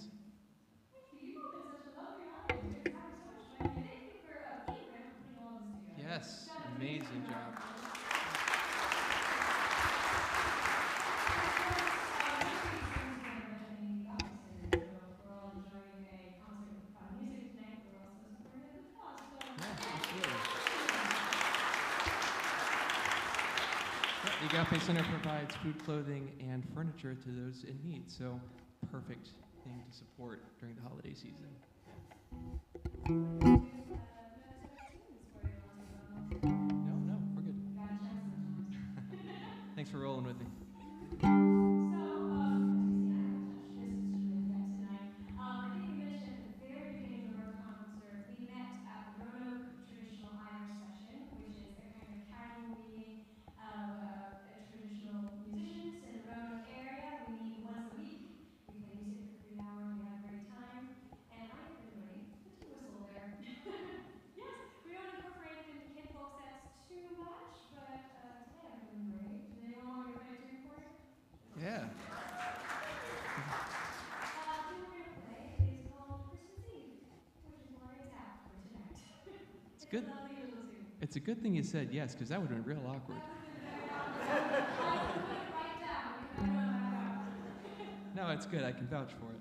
Yes, amazing job. Yeah, absolutely. Yeah, Agape Center provides food, clothing, and furniture to those in need, so perfect thing to support during the holiday season. No, we're good. Thanks for rolling with me. I think we mentioned at the very beginning of our concert, we met at the Roanoke Traditional Irish Session, which is a kind of casual meeting of traditional musicians in the Roanoke area. We meet once a week. We play music for 3 hours. We have a great time. And I have been ready to whistle there. Yes, we don't incorporate it into kid folk sets too much, but today I'm feeling great. Does anyone want me to play a tune for you? Yeah. The tune we're going to play is called Christmas Eve, which is why it's out for tonight. It's good. A lovely little tune. It's a good thing you said yes, because that would have been real awkward. Write down. No, it's good. I can vouch for it.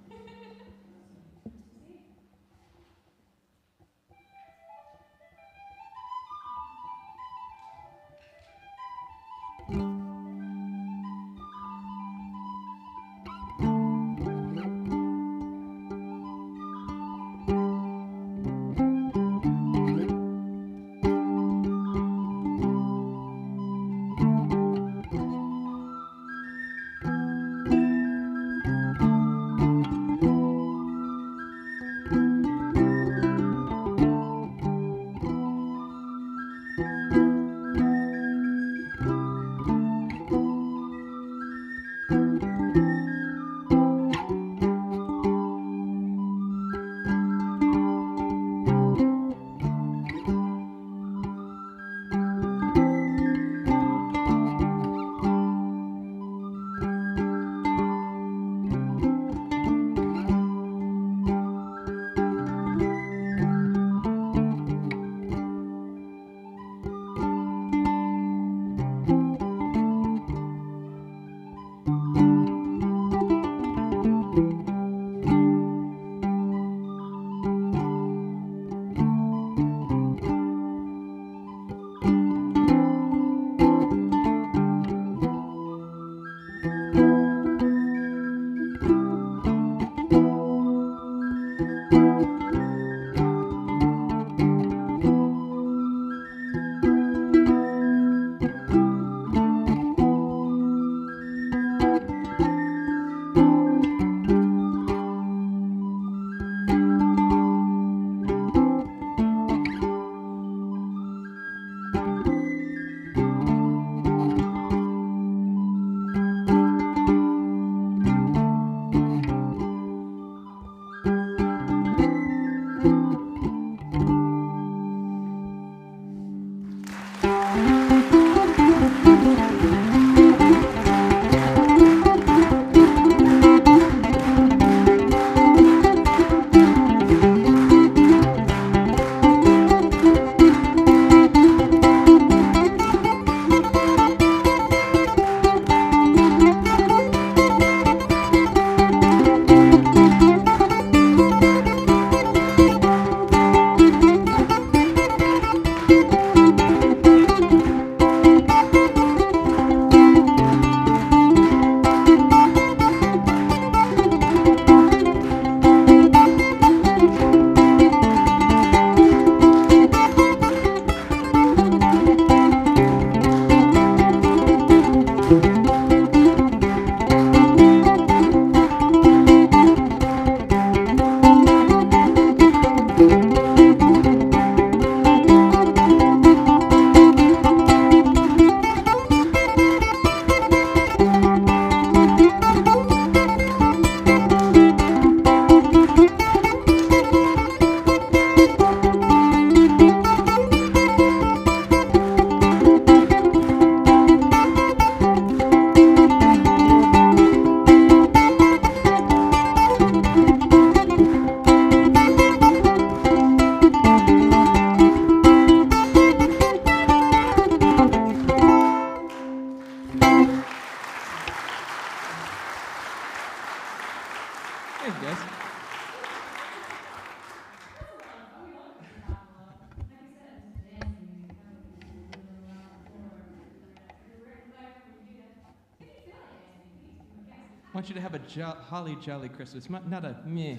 want you to have a holly jolly Christmas, not a meh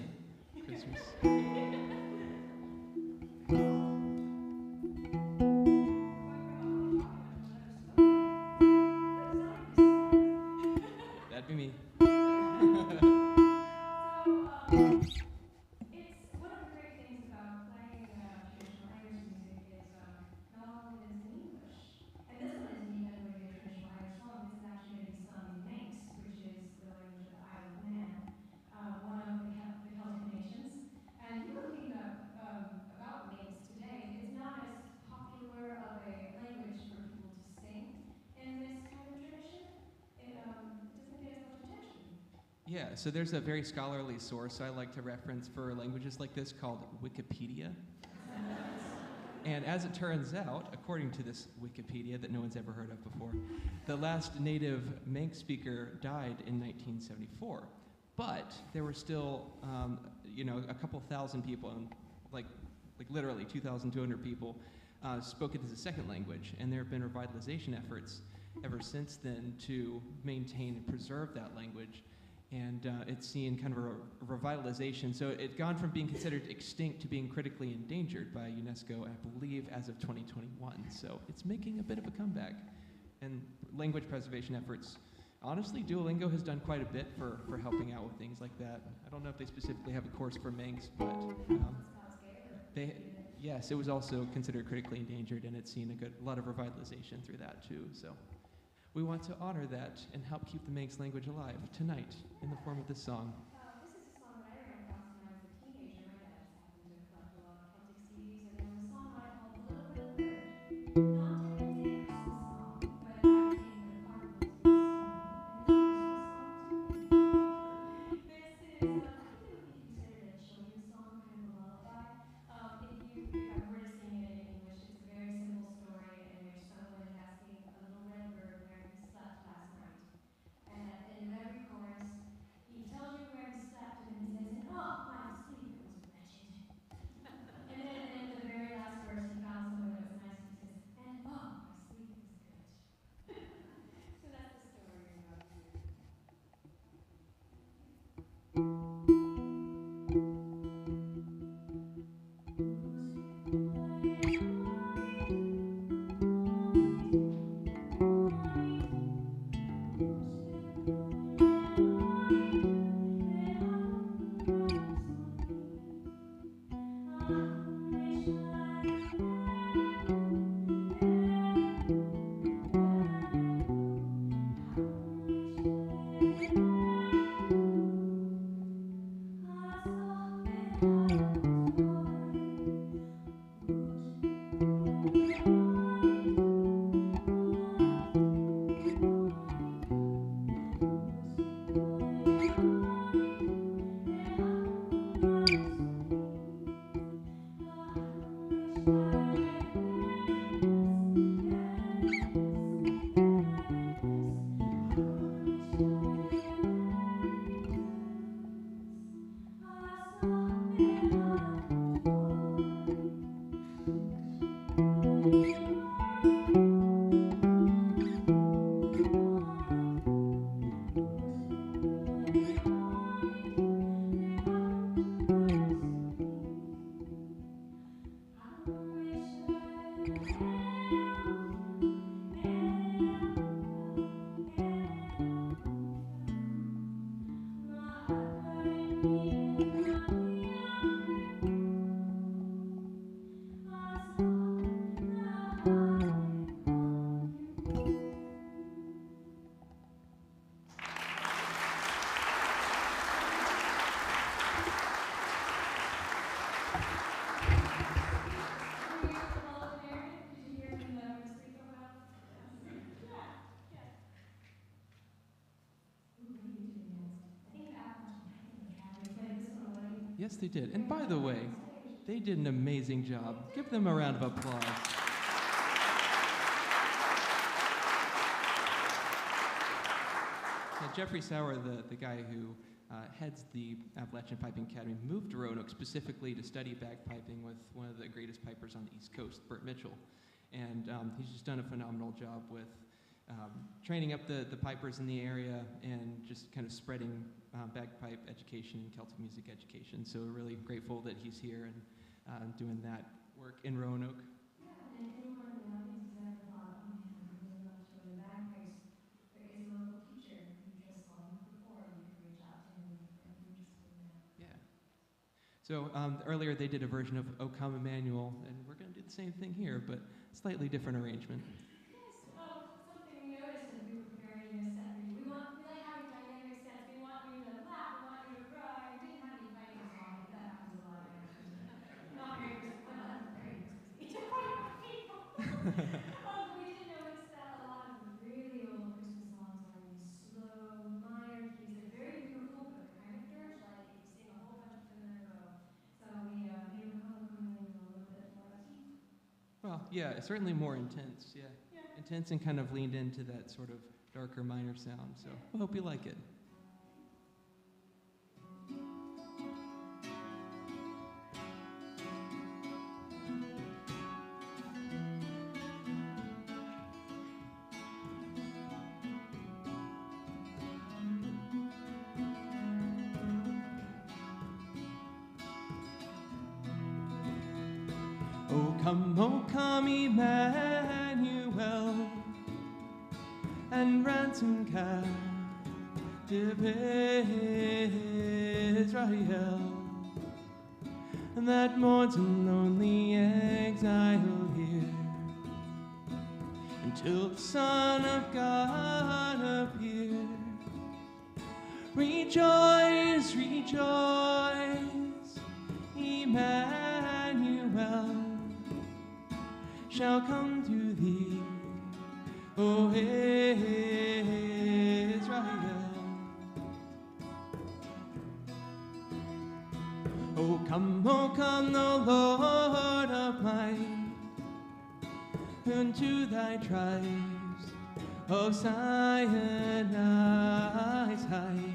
Christmas. That'd be me. It's one of the great things about playing traditional Irish music is not all of it is in English. And this one isn't even going to be a traditional Irish song. This is actually going to be sung in Manx, which is the language of the Isle of Man, one of the Celtic nations. And if you were looking up about Manx today, it's not as popular of a language for people to sing in this kind of tradition. It doesn't get as much attention. Yeah, so there's a very scholarly source I like to reference for languages like this called Wikipedia. And as it turns out, according to this Wikipedia that no one's ever heard of before, the last native Manx speaker died in 1974. But there were still, a couple thousand people, and like literally 2,200 people, spoke it as a second language. And there have been revitalization efforts ever since then to maintain and preserve that language. And it's seen kind of a revitalization. So it's gone from being considered extinct to being critically endangered by UNESCO, I believe, as of 2021. So it's making a bit of a comeback. And language preservation efforts, honestly, Duolingo has done quite a bit for helping out with things like that. I don't know if they specifically have a course for Manx, but yes, it was also considered critically endangered, and it's seen a lot of revitalization through that too. So we want to honor that and help keep the Manx language alive tonight in the form of this song. This is a song that I ran across when I was a teenager. My dad just happened to collect a lot of Celtic CDs, and there was a song on it called A Little Bit of Weird. Not technically a Christmas song, but I think that part of it is a Christmas song to me. This is, I think it would be considered a children's song, kind of a lullaby. If I were to sing it in English, it's a very simple story in which someone is asking a little red bird where he slept last night. And at the end of every chorus, he tells you where he slept, and then he says, "Oh, my sleep was wretched." And then at the end of the very last verse, he found someone that was nice, and he says, "And oh, my sleep was good." So that's the story about you. Yes, they did. And by the way, they did an amazing job. Give them a round of applause. Now, Jeffrey Sauer, the guy who heads the Appalachian Piping Academy, moved to Roanoke specifically to study bagpiping with one of the greatest pipers on the East Coast, Burt Mitchell. And he's just done a phenomenal job with training up the pipers in the area and just kind of spreading bagpipe education and Celtic music education. So we're really grateful that he's here and doing that work in Roanoke. Yeah, and anyone in the audience has ever thought, oh man, I really love to learn bagpipes, there is a local teacher who just saw him perform. You can reach out to him if you're interested in that. Yeah. So earlier they did a version of O Come Emmanuel, and we're going to do the same thing here, but slightly different arrangement. Yes, something we noticed as we were preparing your set for you. We like having dynamic sets. We want you to laugh, we want you to cry. We didn't have any fighting songs, but that happens a lot actually. Not very Christmas, well, not very Christmas. To quite a people. We did notice that a lot of the really old Christmas songs are in slow, minor keys. They're very beautiful, but kind of dirge-like. You sing a whole bunch of them in a row. So we made a couple coming in a little bit more upbeat. Well, yeah, it's certainly more intense, yeah. Intense and kind of leaned into that sort of darker minor sound, so I hope you like it. Oh come, Emmanuel, and ransom captive Israel, and that mourns in lonely exile here, until the Son of God appear. Rejoice, rejoice, Emmanuel shall come to thee, O Israel. O come, the Lord of might, unto thy tribes of Sinai's height.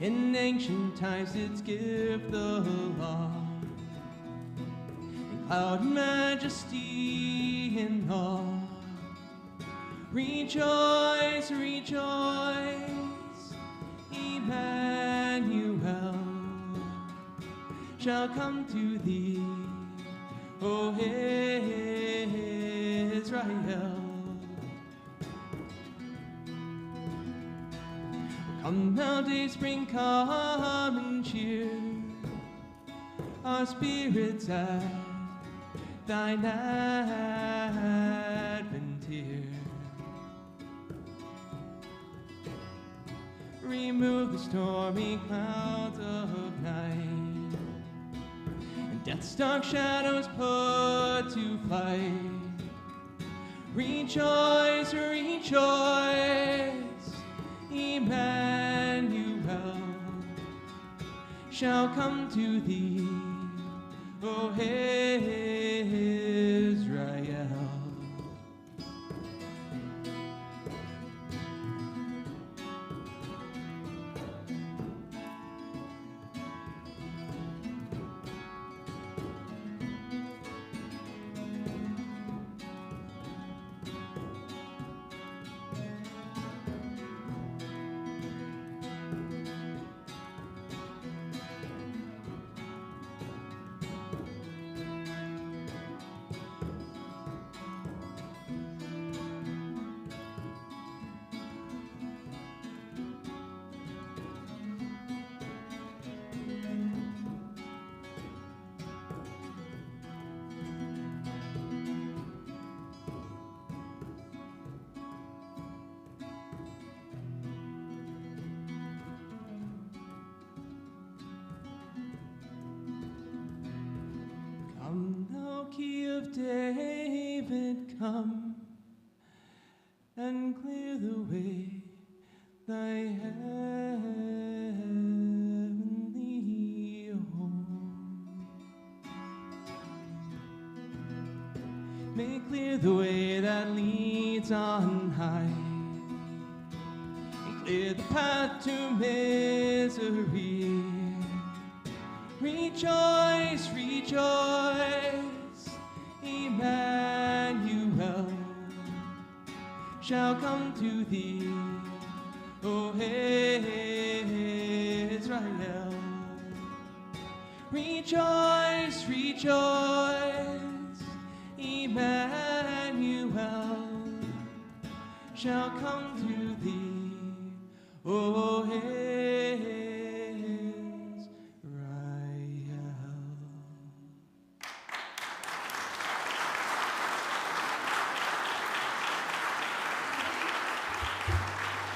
In ancient times didst give the law, cloud majesty and awe. Rejoice, rejoice, Emmanuel shall come to thee, O Israel. Come thou dayspring, come and cheer our spirits at thine advent here. Remove the stormy clouds of night, and death's dark shadows put to flight. Rejoice, rejoice, Emmanuel shall come to thee, O Israel. Come, thou Key of David, come and clear the way, thy heavenly home. May clear the way that leads on high, and clear the path to misery. Rejoice, rejoice, Emmanuel shall come to thee, O Israel. Rejoice, rejoice, Emmanuel shall come to thee, O Israel.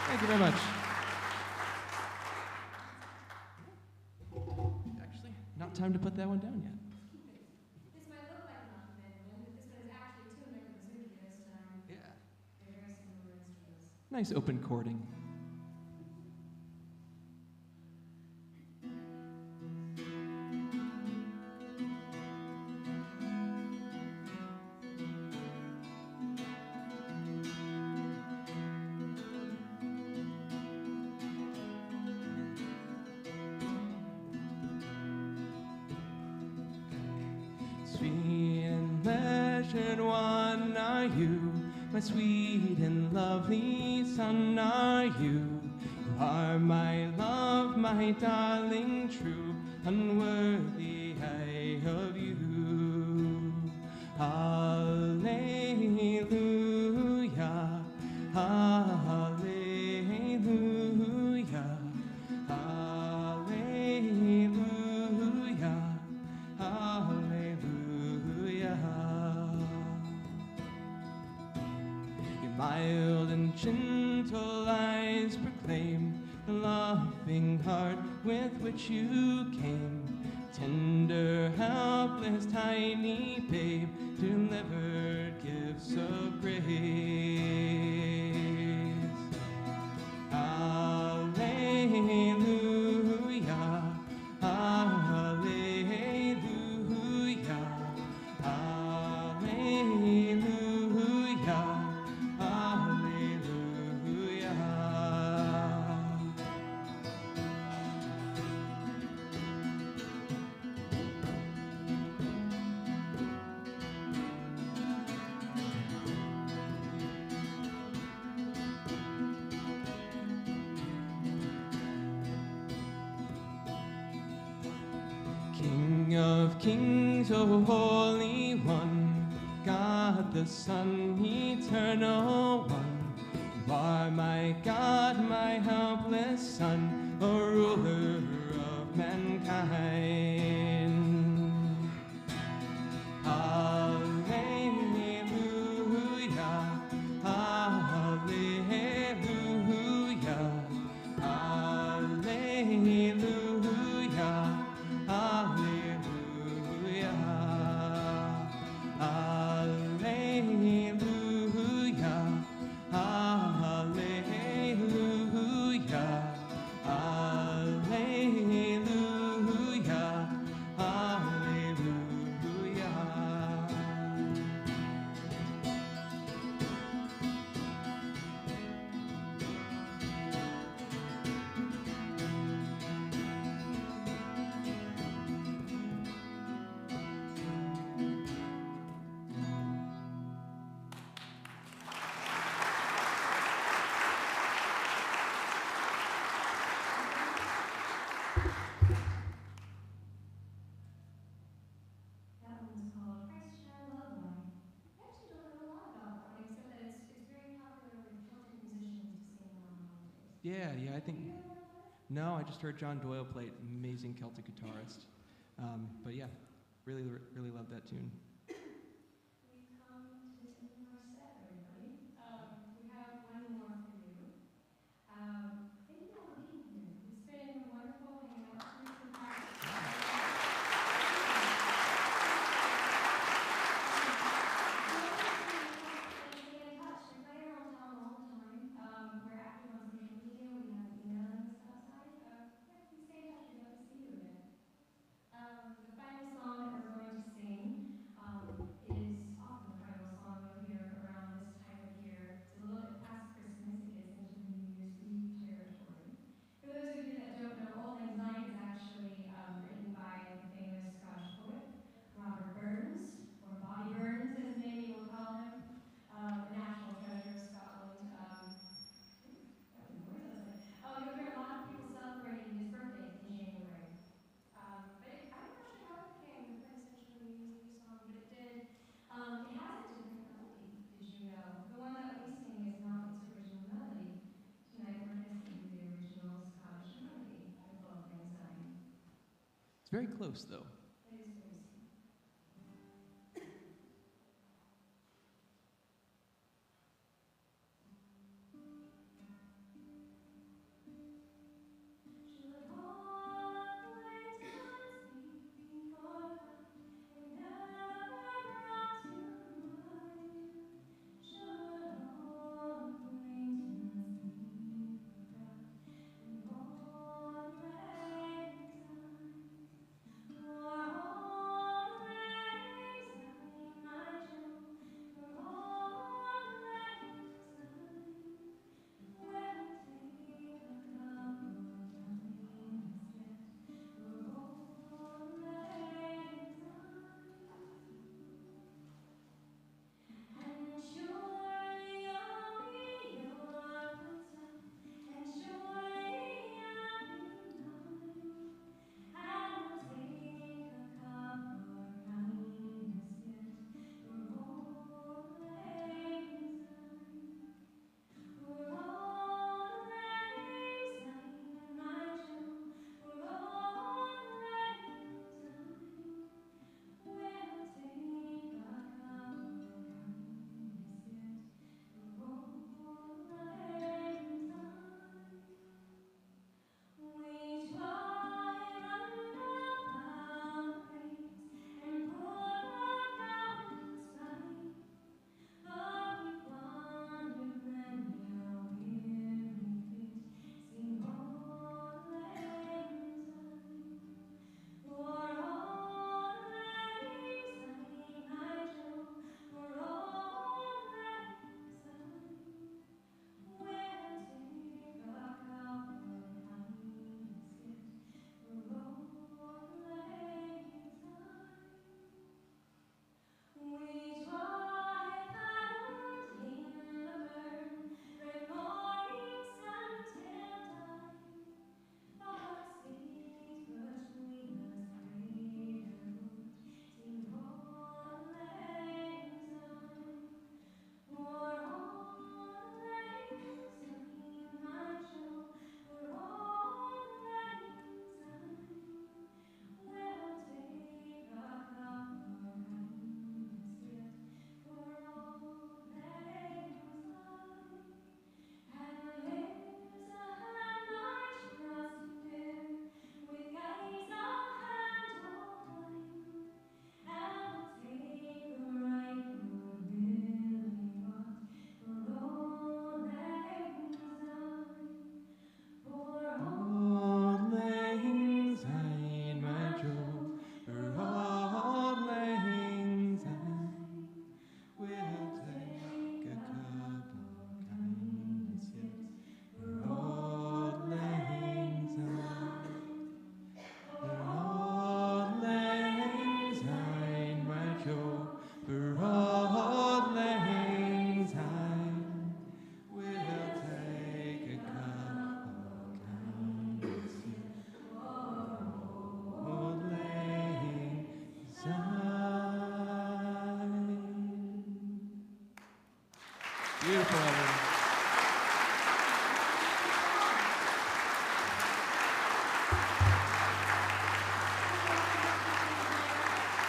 Thank you very much. Actually, not time to put that one down yet. This might look like an accompaniment, but this one is actually tuned like a bouzouki this time. Yeah. They're very similar instruments. Nice open chording. Sweet and measured one are you, my sweet and lovely son are you. You are my love, my darling true, unworthy I of you. Hallelujah, hallelujah, hallelujah, hallelujah. Your mild and gentle eyes proclaim the loving heart with which you came. Tender, helpless, tiny babe, delivered gifts of grace. Hallelujah, hallelujah, hallelujah, hallelujah. King of kings, O Holy One, God the Son, eternal one. You are my God, my helpless Son, a ruler of mankind. Hallelujah, hallelujah, hallelujah, hallelujah, hallelujah, hallelujah, hallelujah, hallelujah. That one's called Christ Child Lullaby. I actually don't know a lot about that one, except that it's very popular with Celtic musicians to sing on holidays. Yeah, I think. Have you ever heard that? No, I just heard John Doyle play it. Amazing Celtic guitarist. But yeah, really love that tune. We've come to the end of our set, everybody. We have one more for you. Thank you all for being here. It's been wonderful hanging out with you for the past. Stay in touch. We play around town all the time. We're active on social media. We have an email list outside. Yeah, please stay in touch. We'd love to see you again. The final song that we're going to sing very close, though. Beautiful, everyone.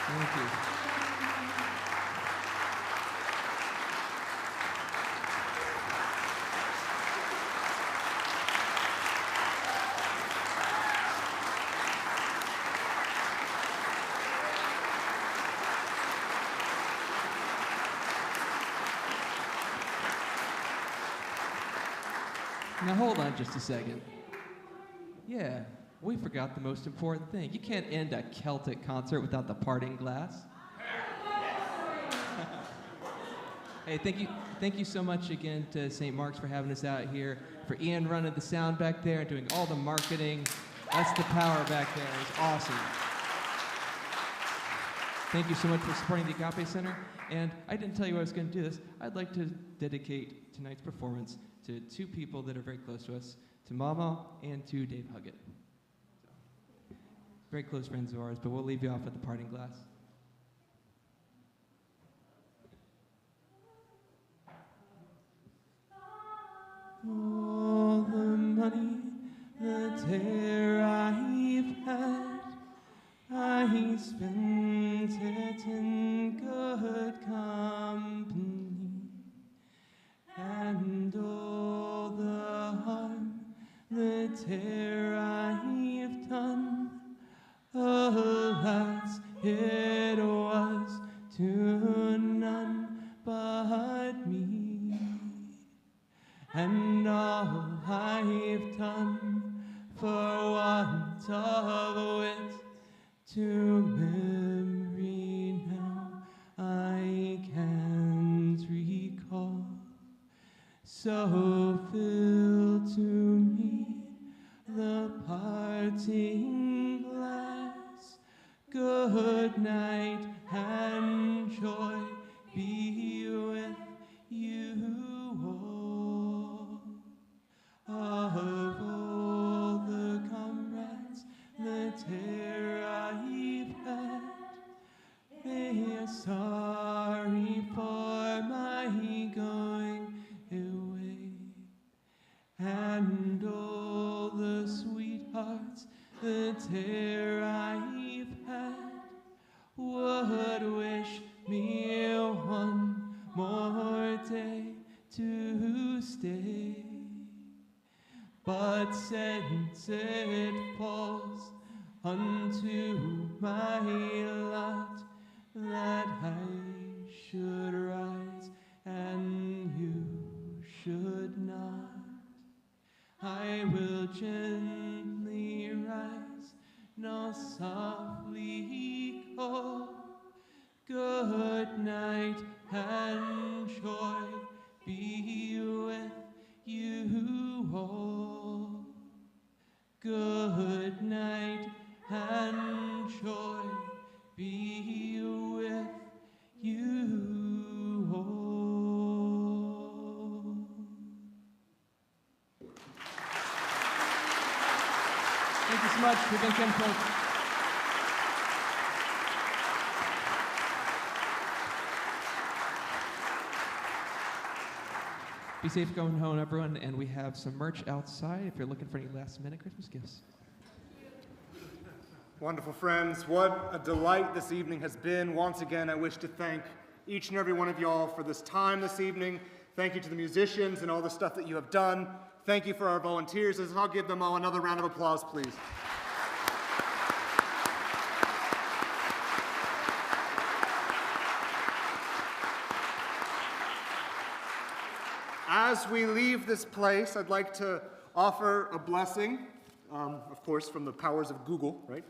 Thank you. Now hold on just a second. Yeah, we forgot the most important thing. You can't end a Celtic concert without the parting glass. Hey, thank you so much again to St. Mark's for having us out here, for Ian running the sound back there and doing all the marketing. That's the power back there. It's awesome. Thank you so much for supporting the Agape Center. And I didn't tell you I was going to do this. I'd like to dedicate tonight's performance to two people that are very close to us, to Mama and to Dave Huggett. Very close friends of ours, but we'll leave you off with the parting glass. All the money that I've had I spent it in good company, and all the harm, the tear I've done, alas, it was to none but me, and all I've done for want of wit to memory now I can't recall. So fill to me the parting glass. Good night and joy be with you all. Of all the comrades, the tear I've had, they are sorry for my going away, and all the sweethearts, the tear I've had, would wish me one more day to stay. But since it falls unto my lot that I should rise and you should not, I will gently rise, no softly call. Good night and joy be with you all. Good night and joy be with you all. Thank you so much. We've been Ken Polk. Be safe going home, everyone, and we have some merch outside if you're looking for any last-minute Christmas gifts. Wonderful friends, what a delight this evening has been. Once again, I wish to thank each and every one of y'all for this time this evening. Thank you to the musicians and all the stuff that you have done. Thank you for our volunteers, and I'll give them all another round of applause, please. As we leave this place, I'd like to offer a blessing, of course, from the powers of Google, right?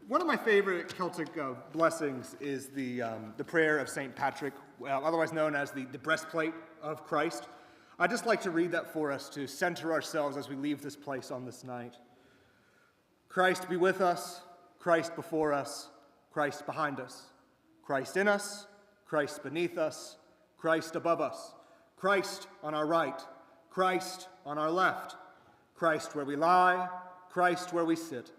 One of my favorite Celtic blessings is the prayer of St. Patrick, otherwise known as the breastplate of Christ. I'd just like to read that for us to center ourselves as we leave this place on this night. Christ be with us, Christ before us, Christ behind us, Christ in us, Christ beneath us, Christ above us, Christ on our right, Christ on our left, Christ where we lie, Christ where we sit,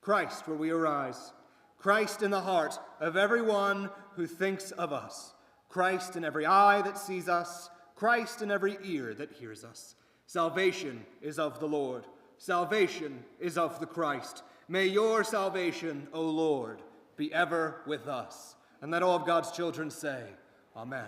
Christ where we arise, Christ in the heart of everyone who thinks of us, Christ in every eye that sees us, Christ in every ear that hears us. Salvation is of the Lord. Salvation is of the Christ. May your salvation, O Lord, be ever with us. And let all of God's children say, Amen.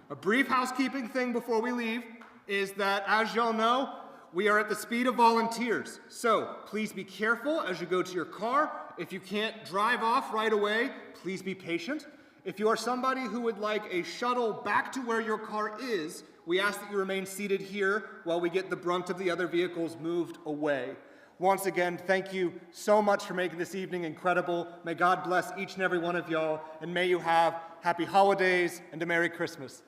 A brief housekeeping thing before we leave is that, as y'all know, we are at the speed of volunteers. So please be careful as you go to your car. If you can't drive off right away, please be patient. If you are somebody who would like a shuttle back to where your car is, we ask that you remain seated here while we get the brunt of the other vehicles moved away. Once again, thank you so much for making this evening incredible. May God bless each and every one of y'all, and may you have happy holidays and a Merry Christmas.